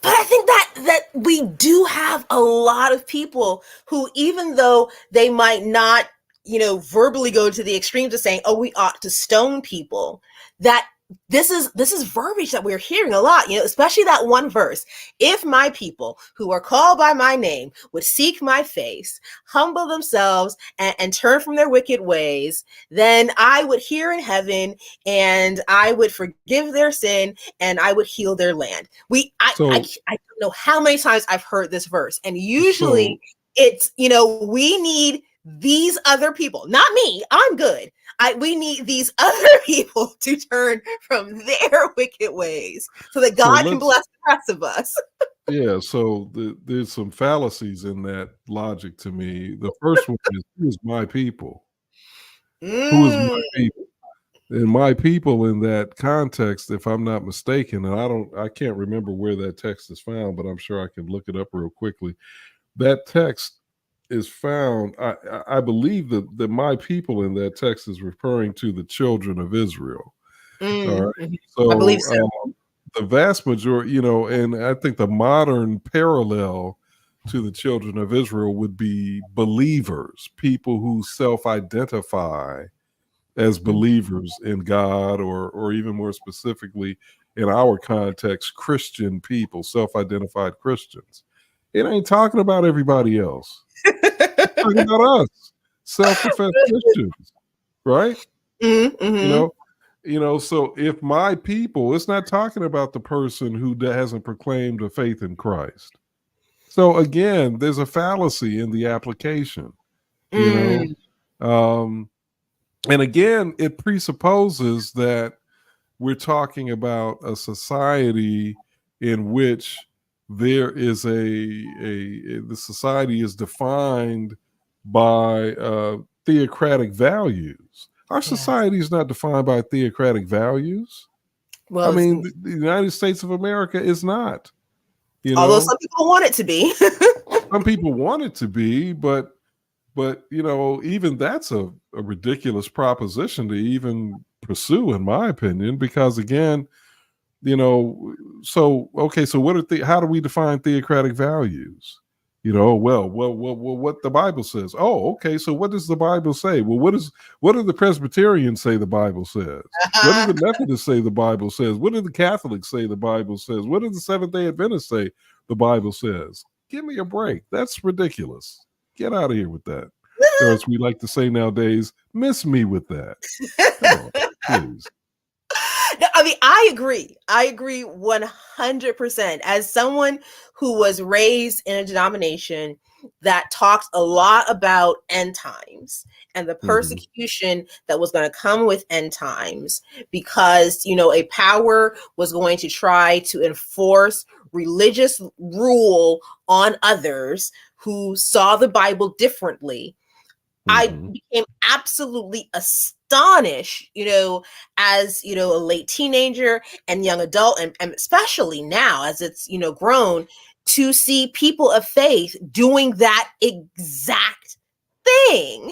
But I think that we do have a lot of people who, even though they might not, verbally go to the extremes of saying, "Oh, we ought to stone people," that this is verbiage that we're hearing a lot. Especially that one verse: "If my people, who are called by my name, would seek my face, humble themselves, and turn from their wicked ways, then I would hear in heaven, and I would forgive their sin, and I would heal their land." So I don't know how many times I've heard this verse, and usually so it's, we need these other people, not me. I'm good. We need these other people to turn from their wicked ways so that so God can let's bless the rest of us. yeah, so there's some fallacies in that logic to me. The first one is, who is my people? Who is my Mm, people? And my people in that context, if I'm not mistaken, and I can't remember where that text is found, but I'm sure I can look it up real quickly. That text is found, I believe that my people in that text is referring to the children of Israel. All right. Mhm. I believe So so. the vast majority, and I think the modern parallel to the children of Israel would be believers, people who self-identify as Mhm. believers in God, or even more specifically in our context, Christian people, self-identified Christians. It ain't talking about everybody else. It's talking about us, self-professed Christians, right? You Mhm. know, so if my people, it's not talking about the person who hasn't proclaimed a faith in Christ. So again, there's a fallacy in the application, you know. Mm. Um, and again, it presupposes that we're talking about a society in which there is the society is defined by theocratic values. Our Yes. society is not defined by theocratic values. I Well, mean, the United States of America is not. You although know, some people want it to be. some people want it to be, but even that's a ridiculous proposition to even pursue, in my opinion, because again, so okay, so how do we define theocratic values? What the Bible says. Oh, okay, so what does the Bible say? Well, what do the Presbyterians say the Bible says? What do the Methodists say the Bible says? What do the Catholics say the Bible says? What do the Seventh-day Adventists say the Bible says? Give me a break. That's ridiculous. Get out of here with that. Or as we like to say nowadays, miss me with that. Come on, please. No, I mean, I agree. I agree 100%. As someone who was raised in a denomination that talks a lot about end times and the Mhm. persecution that was going to come with end times, because, a power was going to try to enforce religious rule on others who saw the Bible differently. I Mhm. became absolutely astonished, as, a late teenager and young adult, and especially now as it's, grown, to see people of faith doing that exact thing.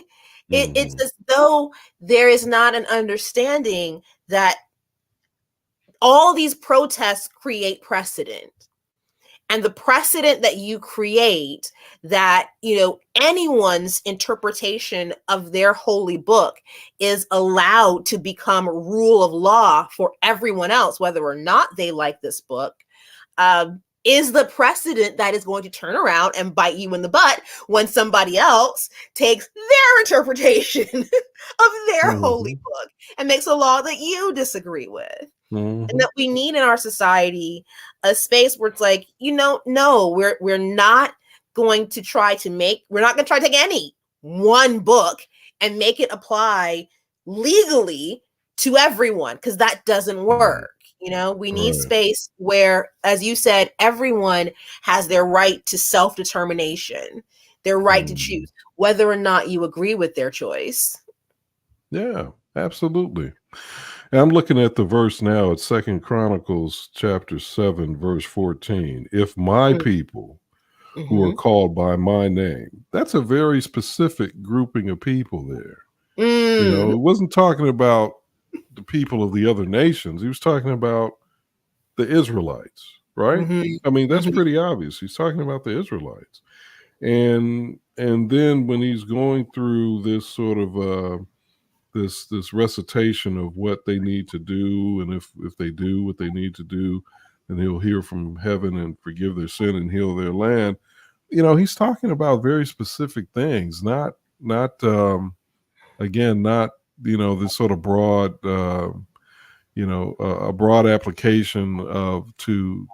It's Mhm. as though there is not an understanding that all these protests create precedent, and the precedent that you create, that anyone's interpretation of their holy book is allowed to become rule of law for everyone else, whether or not they like this book, is the precedent that is going to turn around and bite you in the butt when somebody else takes their interpretation of their holy Mhm. book and makes a law that you disagree with. And Mhm. that we need in our society a space where it's like, no, we're not going to we're not going to try to take any one book and make it apply legally to everyone, because that doesn't Mhm. work. We need Right. space where, as you said, everyone has their right to self-determination, their right to Mhm. choose whether or not you agree with their choice. Yeah, absolutely. And I'm looking at the verse now at Second Chronicles chapter 7, verse 14. If my people who are Mm-hmm. called by my name, that's a very specific grouping of people there. Mm. It wasn't talking about the people of the other nations. He was talking about the Israelites, right? Mm-hmm. I mean, that's Mm-hmm. pretty obvious. He's talking about the Israelites. And then when he's going through this sort of this recitation of what they need to do, and if they do what they need to do, then he'll hear from heaven and forgive their sin and heal their land. He's talking about very specific things, not again, not this sort of broad a broad application of to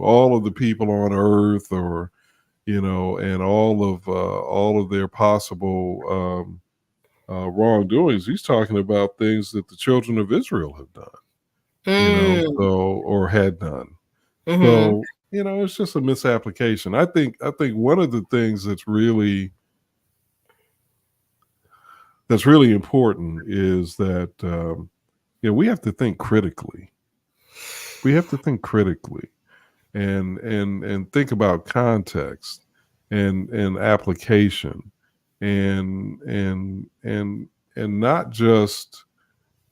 all of the people on earth, or and all of their possible wrongdoings. He's talking about things that the children of Israel have done, Mm. or had done. Mhm. So it's just a misapplication. I think one of the things that's really important is that we have to think critically. We have to think critically and think about context. and application, and not just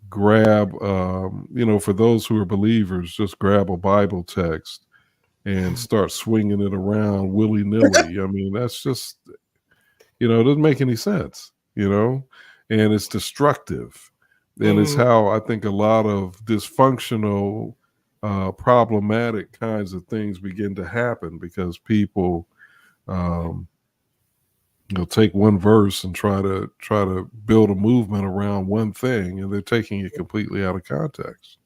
grab, for those who are believers, just grab a Bible text and start swinging it around willy nilly. I mean, that's just, it doesn't make any sense, and it's destructive. And it's Mm. how I think a lot of dysfunctional, problematic kinds of things begin to happen, because people, um, take one verse and try to build a movement around one thing, and they're taking it completely out of context.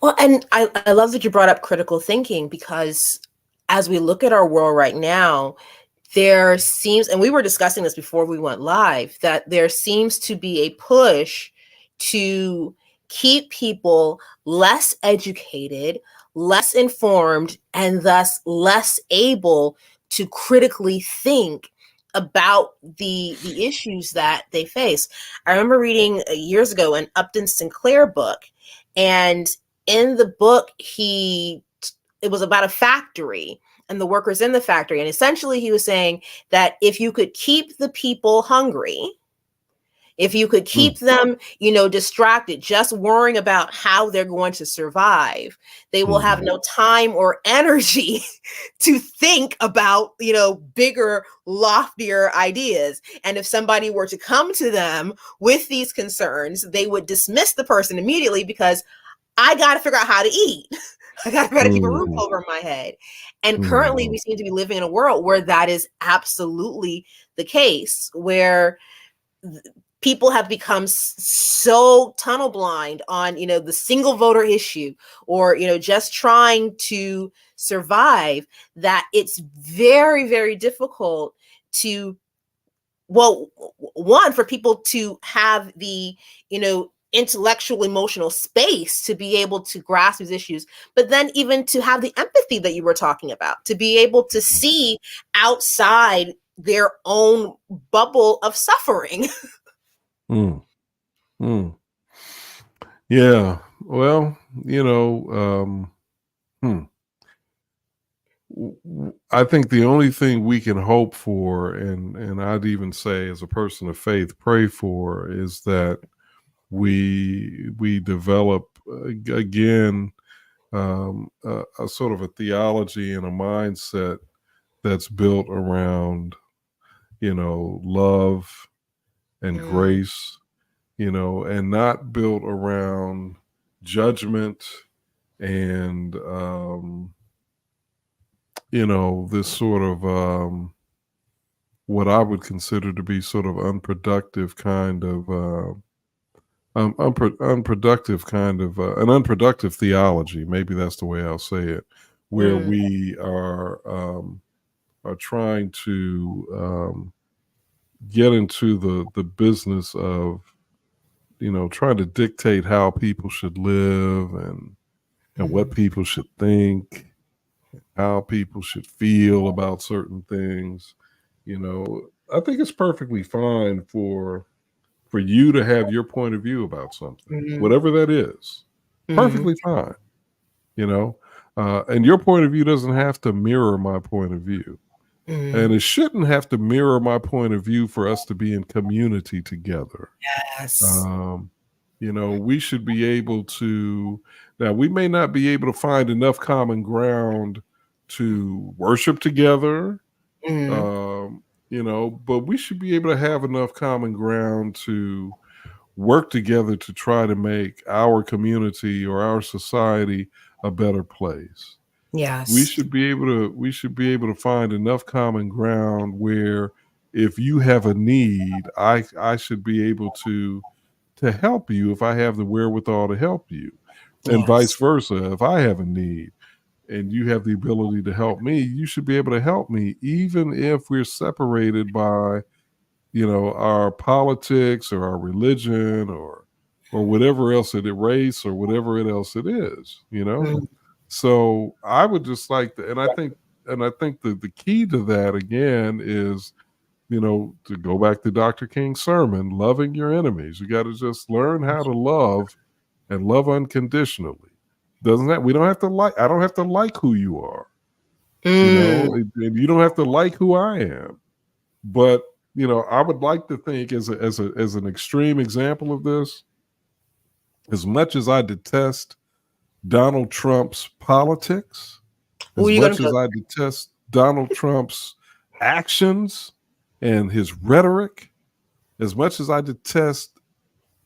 Well, and I love that you brought up critical thinking, because as we look at our world right now, there seems, and we were discussing this before we went live, that there seems to be a push to keep people less educated, less informed, and thus less able to critically think about the issues that they face. I remember reading years ago an Upton Sinclair book, and in the book it was about a factory and the workers in the factory, and essentially he was saying that if you could keep the people hungry, if you could keep them, distracted, just worrying about how they're going to survive, they will have Mm-hmm. no time or energy to think about, bigger, loftier ideas. And if somebody were to come to them with these concerns, they would dismiss the person immediately, because I got to figure out how to eat. I got to keep a roof Mm-hmm. over my head. And currently, Mm-hmm. we seem to be living in a world where that is absolutely the case, where people have become so tunnel blind on, the single voter issue, or, just trying to survive, that it's very, very difficult to, well, one, for people to have the, intellectual, emotional space to be able to grasp these issues, but then even to have the empathy that you were talking about, to be able to see outside their own bubble of suffering. Mm. Mm. Yeah. Well, hmm. I think the only thing we can hope for, and I'd even say as a person of faith, pray for, is that we develop, again, a sort of a theology and a mindset that's built around, love and Mm, grace, and not built around judgment and, this sort of, what I would consider to be sort of unproductive kind of, an unproductive theology. Maybe that's the way I'll say it, where mm, we are trying to, get into the business of, trying to dictate how people should live, and what mm. people should think, how people should feel about certain things. I think it's perfectly fine for you to have your point of view about something, Mhm, whatever that is. mhm, Perfectly fine, you know. And your point of view doesn't have to mirror my point of view, and mhm. it shouldn't have to mirror my point of view for us to be in community together. Yes. Um, we should be able to. Now, we may not be able to find enough common ground to worship together, Mhm, but we should be able to have enough common ground to work together to try to make our community or our society a better place. yes. We should be able to find enough common ground where, if you have a need, I should be able to help you if I have the wherewithal to help you, and vice Yes. versa. If I have a need and you have the ability to help me, you should be able to help me, even if we're separated by, our politics or our religion, or whatever else it is, race or whatever else it is. Mm, So I would just like to, and I think the key to that, again, is, to go back to Dr. King's sermon, loving your enemies. You got to just learn how to love, and love unconditionally. Doesn't that, we don't have to like, I don't have to like who you are. Mm. And you don't have to like who I am, but I would like to think as an extreme example of this, as much as I detest Donald Trump's politics, Who are as you gonna much go? as I detest Donald Trump's actions and his rhetoric, as much as I detest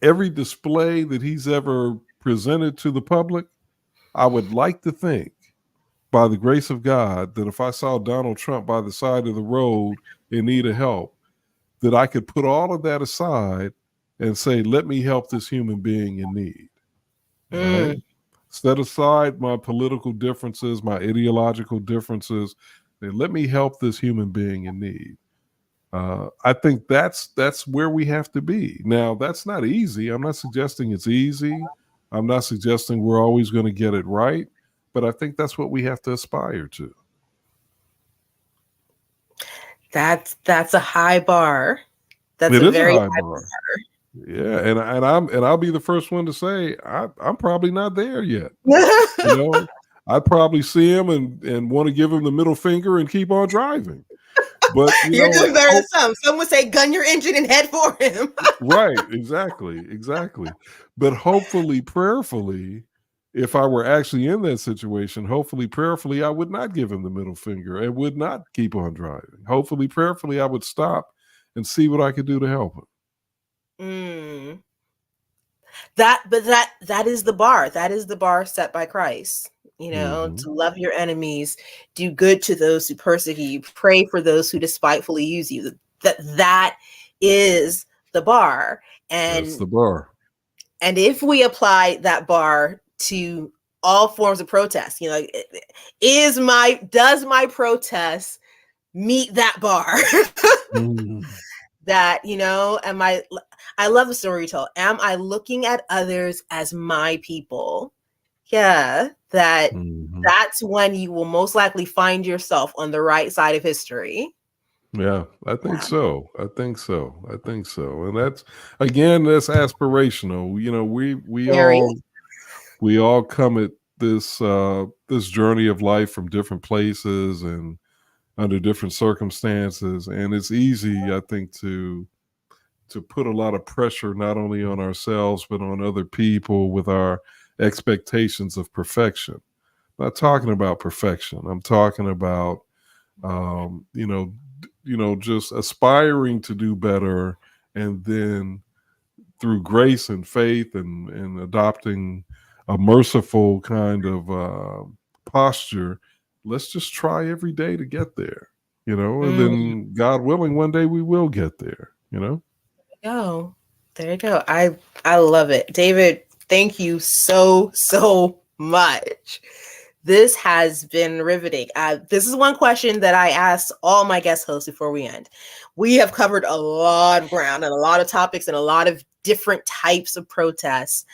every display that he's ever presented to the public, I would like to think, by the grace of God, that if I saw Donald Trump by the side of the road in need of help, that I could put all of that aside and say, let me help this human being in need. All right. Mm. Set aside my political differences, my ideological differences, and let me help this human being in need. I think that's where we have to be. Now, that's not easy. I'm not suggesting it's easy. I'm not suggesting we're always going to get it right, but I think that's what we have to aspire to. That's a high bar. That's It a is a very high high bar. bar. Yeah, and I'll be the first one to say I'm probably not there yet. I'd probably see him and want to give him the middle finger and keep on driving. But You're doing better than some. Some would say gun your engine and head for him. right, exactly. But hopefully, prayerfully, if I were actually in that situation, hopefully, prayerfully, I would not give him the middle finger and would not keep on driving. Hopefully, prayerfully, I would stop and see what I could do to help him. Mm. That is the bar. That is the bar set by Christ. To love your enemies, do good to those who persecute you, pray for those who despitefully use you. That is the bar. That's the And bar. and if we apply that bar to all forms of protest, does my protest meet that bar? That, I love the story you told. Am I looking at others as my people? Yeah, that's when you will most likely find yourself on the right side of history. Yeah, I think so. And that's aspirational. We all come at this journey of life from different places and under different circumstances, and it's easy, I think, to put a lot of pressure not only on ourselves but on other people with our expectations of perfection. I'm not talking about perfection. I'm talking about just aspiring to do better, and then through grace and faith and adopting a merciful kind of posture, let's just try every day to get there, and then God willing, one day we will get there, Oh, there you go. I love it. David, thank you so much. This has been riveting. This is one question that I asked all my guest hosts before we end. We have covered a lot of ground and a lot of topics and a lot of different types of protests.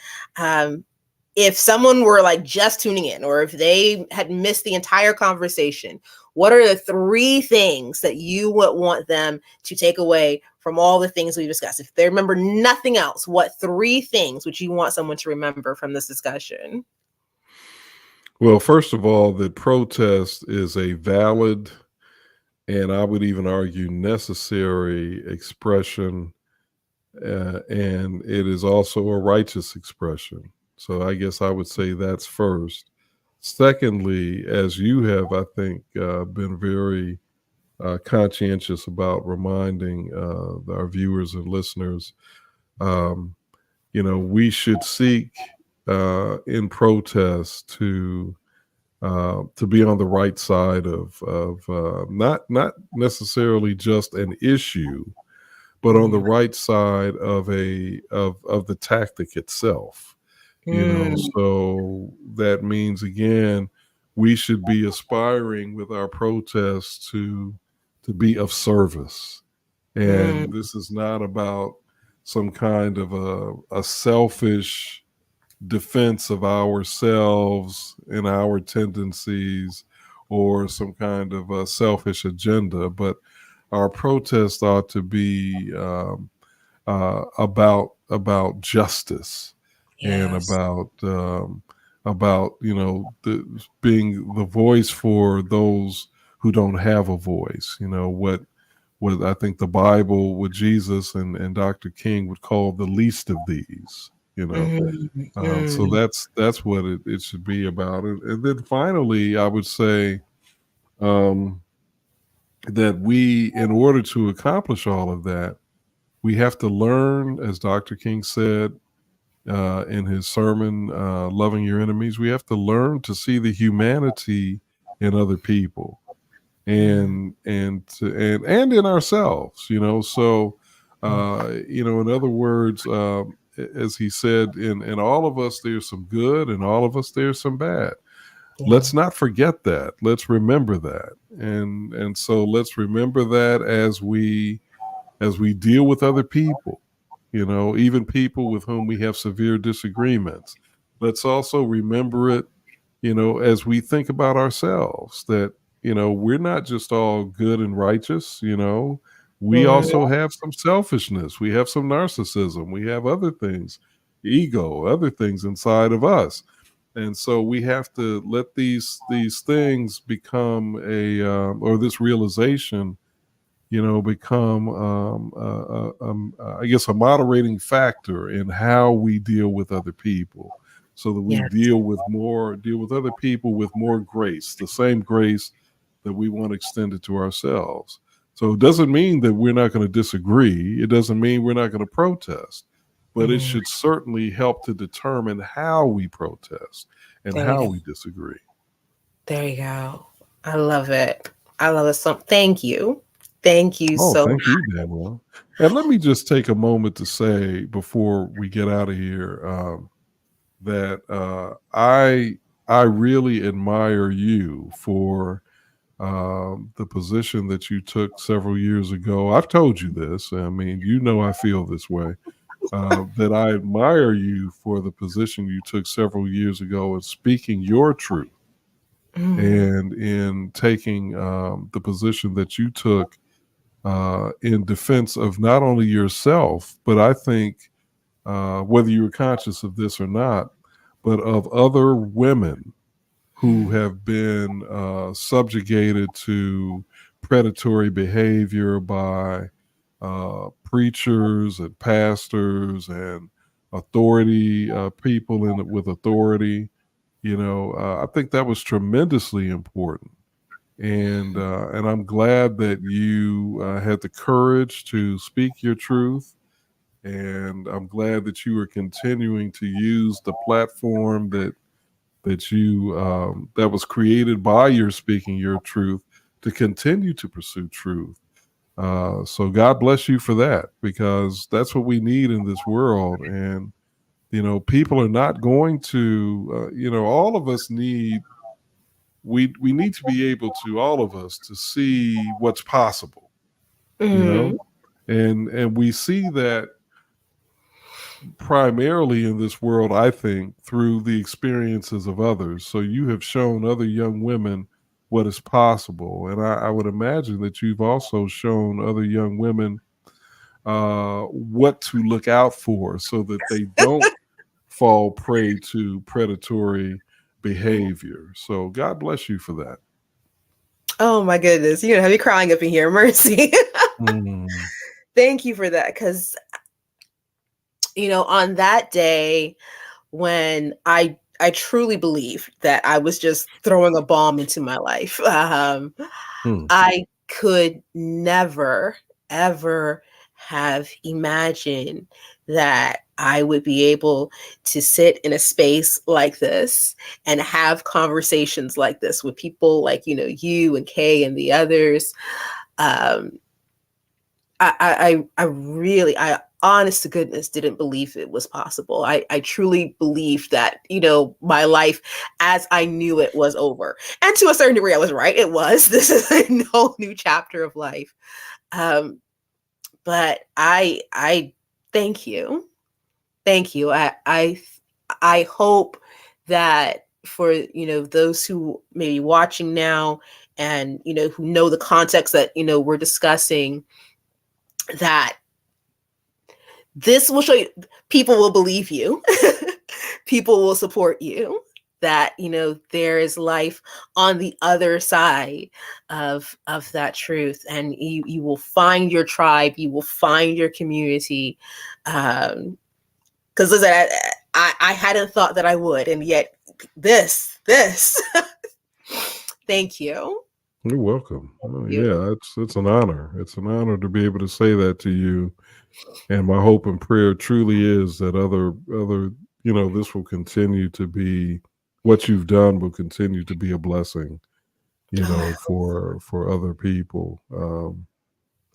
If someone were just tuning in, or if they had missed the entire conversation, what are the 3 things that you would want them to take away from all the things we discussed? If they remember nothing else, what 3 things would you want someone to remember from this discussion? Well, first of all, that protest is a valid, and I would even argue necessary expression, and it is also a righteous expression. So I guess I would say that's first. Secondly, as you have, I think, been very conscientious about reminding our viewers and listeners, we should seek in protest to be on the right side of not necessarily just an issue, but on the right side of the tactic itself. So that means, again, we should be aspiring with our protests to be of service. And this is not about some kind of a selfish defense of ourselves and our tendencies, or some kind of a selfish agenda, but our protest ought to be about justice. Yes. And about being the voice for those who don't have a voice. You know, what I think the Bible, what Jesus and Dr. King would call the least of these. You know, so Mhm. that's what it should be about. And then finally, I would say um, that we, in order to accomplish all of that, we have to learn, as Dr. King said in his sermon, "Loving Your Enemies," we have to learn to see the humanity in other people Mm. and in ourselves. You know, so you know, in other words, as he said, in all of us there's some good, and all of us there's some bad. Yeah. Let's not forget that. Let's remember that, and so let's remember that as we deal with other people, you know, even people with whom we have severe disagreements. Let's also remember it, you know, as we think about ourselves, that, you know, we're not just all good and righteous, you know, we Mhm. also have some selfishness, we have some narcissism, we have other things, ego, other things inside of us. And so we have to let these things become or this realization, you know, become, I guess, a moderating factor in how we deal with other people, so that we Yes. deal with other people with more grace, the same grace that we want extended to ourselves. So it doesn't mean that we're not going to disagree. It doesn't mean we're not going to protest, but it Mhm. should certainly help to determine how we protest and There you how go. we disagree. There you go. I love it. I love it. So thank you. Thank you Oh, so thank you, Daniel. And let me just take a moment to say before we get out of here that I really admire you for the position that you took several years ago. I've told you this. I mean, you know, I feel this way. That I admire you for the position you took several years ago in speaking your truth, Mm. and in taking the position that you took in defense of not only yourself, but I think, whether you're conscious of this or not, but of other women who have been subjugated to predatory behavior by preachers and pastors and authority people with authority. You know, I think that was tremendously important, and I'm glad that you had the courage to speak your truth, and I'm glad that you are continuing to use the platform that was created by your speaking your truth to continue to pursue truth. So God bless you for that, because that's what we need in this world. And you know, people are not going to, you know, all of us need we need to be able to, all of us, to see what's possible, you know, Mm. and we see that primarily in this world, I think, through the experiences of others. So you have shown other young women what is possible, and I would imagine that you've also shown other young women what to look out for, so that they don't fall prey to predatory behavior. So God bless you for that. Oh my goodness. You're gonna have me crying up in here. Mercy. Mm. Thank you for that. Cause on that day when I truly believed that I was just throwing a bomb into my life. Mm. I could never, ever have imagined that I would be able to sit in a space like this and have conversations like this with people like, you and Kay and the others. Um, I really, I honest to goodness didn't believe it was possible. I truly believed that, my life as I knew it was over. And to a certain degree, I was right. It was. This is a whole new chapter of life. Um, but I thank you. Thank you. I hope that for, those who may be watching now and, who know the context that, we're discussing, that this will show you people will believe you. People will support you. that, you know, there is life on the other side of that truth, and you will find your tribe, you will find your community. Because listen, I hadn't thought that I would, and yet this thank you. You're welcome. Oh, You. yeah, it's an honor. It's an honor to be able to say that to you. And my hope and prayer truly is that other, this will continue to be, what you've done will continue to be a blessing, for other people.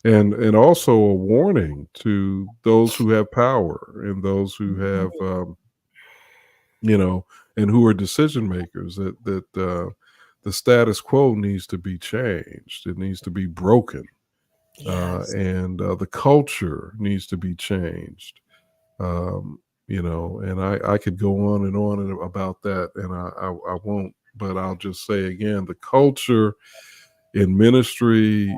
And also a warning to those who have power and those who have, and who are decision makers, that the status quo needs to be changed. It needs to be broken. Yes. And the culture needs to be changed. And I could go on and about that, and I won't, but I'll just say again, the culture in ministry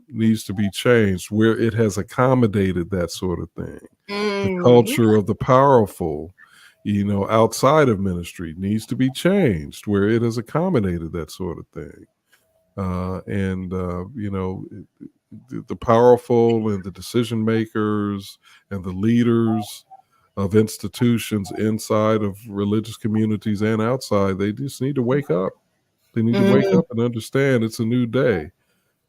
needs to be changed where it has accommodated that sort of thing. The culture of the powerful, outside of ministry needs to be changed where it has accommodated that sort of thing. The powerful and the decision makers and the leaders of institutions inside of religious communities and outside, they just need to wake up. They need to wake up and understand it's a new day.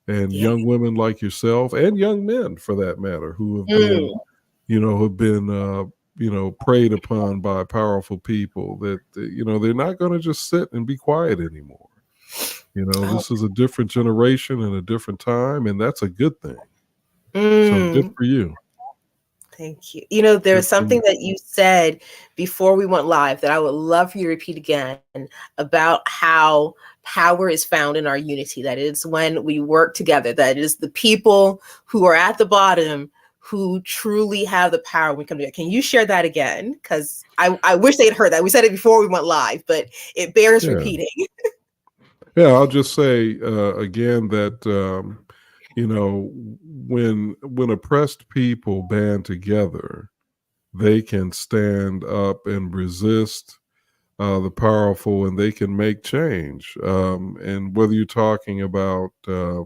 And young women like yourself, and young men for that matter, who have been preyed upon by powerful people, that they're not going to just sit and be quiet anymore. This is a different generation and a different time, and that's a good thing. So good for you. Thank you. You know, there's something that you said before we went live that I would love for you to repeat again, about how power is found in our unity, that it's when we work together, that it is the people who are at the bottom who truly have the power when we come together. Can you share that again? Because I wish they'd heard that. We said it before we went live, but it bears repeating. Yeah, I'll just say again that when oppressed people band together, they can stand up and resist the powerful, and they can make change. And whether you're talking about a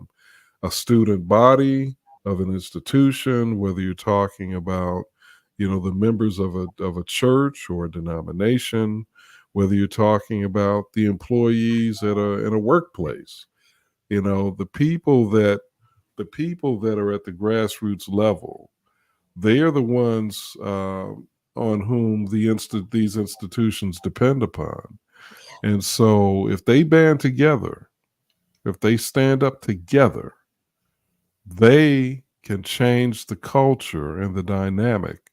student body of an institution, whether you're talking about the members of a church or a denomination, whether you're talking about the employees in a workplace, the people that are at the grassroots level, they are the ones on whom these institutions depend upon. And so if they band together, if they stand up together, they can change the culture and the dynamic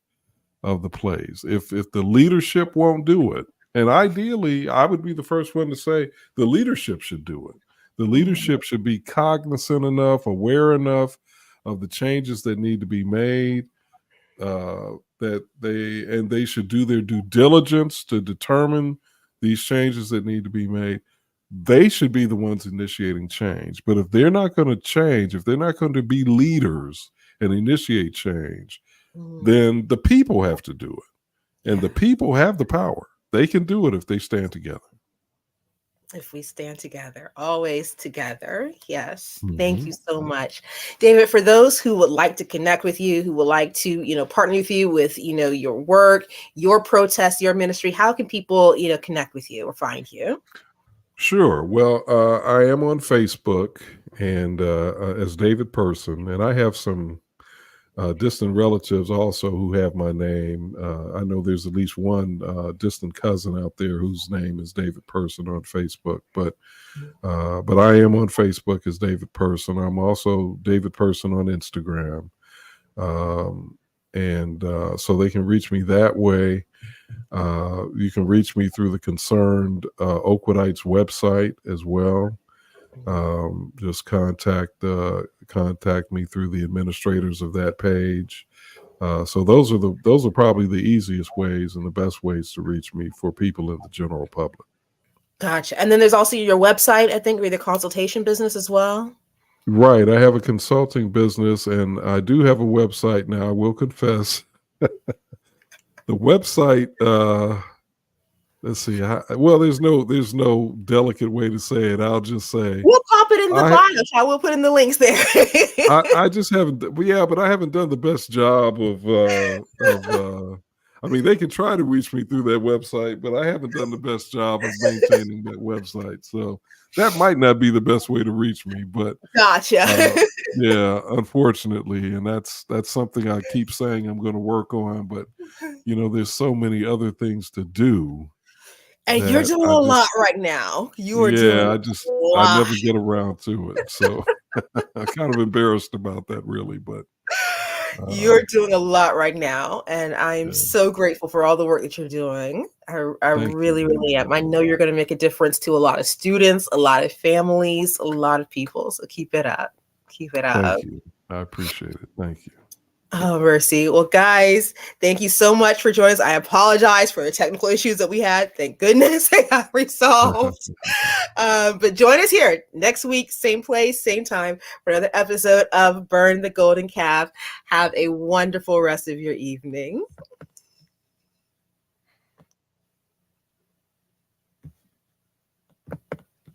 of the place. If the leadership won't do it, and ideally, I would be the first one to say the leadership should do it. The leadership should be cognizant enough, aware enough of the changes that need to be made, that they should do their due diligence to determine these changes that need to be made. They should be the ones initiating change. But if they're not going to change, if they're not going to be leaders and initiate change, then the people have to do it. And the people have the power. They can do it if they stand together. If we stand together, always together. Yes. Thank you so much, David. For those who would like to connect with you, who would like to, partner with you with, your work, your protest, your ministry, how can people, connect with you or find you? Sure. Well, I am on Facebook and as David Person, and I have some distant relatives also who have my name. I know there's at least one distant cousin out there whose name is David Person on Facebook, but I am on Facebook as David Person. I'm also David Person on Instagram. So they can reach me that way. You can reach me through the Concerned Oakwoodites website as well. Just contact me through the administrators of that page. So those are probably the easiest ways and the best ways to reach me for people in the general public. Gotcha. And then there's also your website, I think, with the consultation business as well. Right. I have a consulting business and I do have a website now. I will confess. The website let's see. Well, there's no delicate way to say it. I'll just say We'll pop it in the I bio. I will put in the links there. I just haven't. Well, yeah, but I haven't done the best job of. I mean, they can try to reach me through that website, but I haven't done the best job of maintaining that website. So that might not be the best way to reach me. But Gotcha. uh, yeah, unfortunately, and that's something I keep saying I'm going to work on. But there's so many other things to do And you're that doing I a lot just right now. You are doing yeah, a I lot. never get around to it. So I'm kind of embarrassed about that, really. But You're um, doing a lot right now, and I'm yeah, so grateful for all the work that you're doing. I thank you. really, really am. I know you're going to make a difference to a lot of students, a lot of families, a lot of people. So keep it up. Keep it up. Thank you. I appreciate it. Thank you. Oh, mercy. Well, guys, thank you so much for joining us. I apologize for the technical issues that we had. Thank goodness they got resolved. But join us here next week, same place, same time, for another episode of Burn the Golden Calf. Have a wonderful rest of your evening.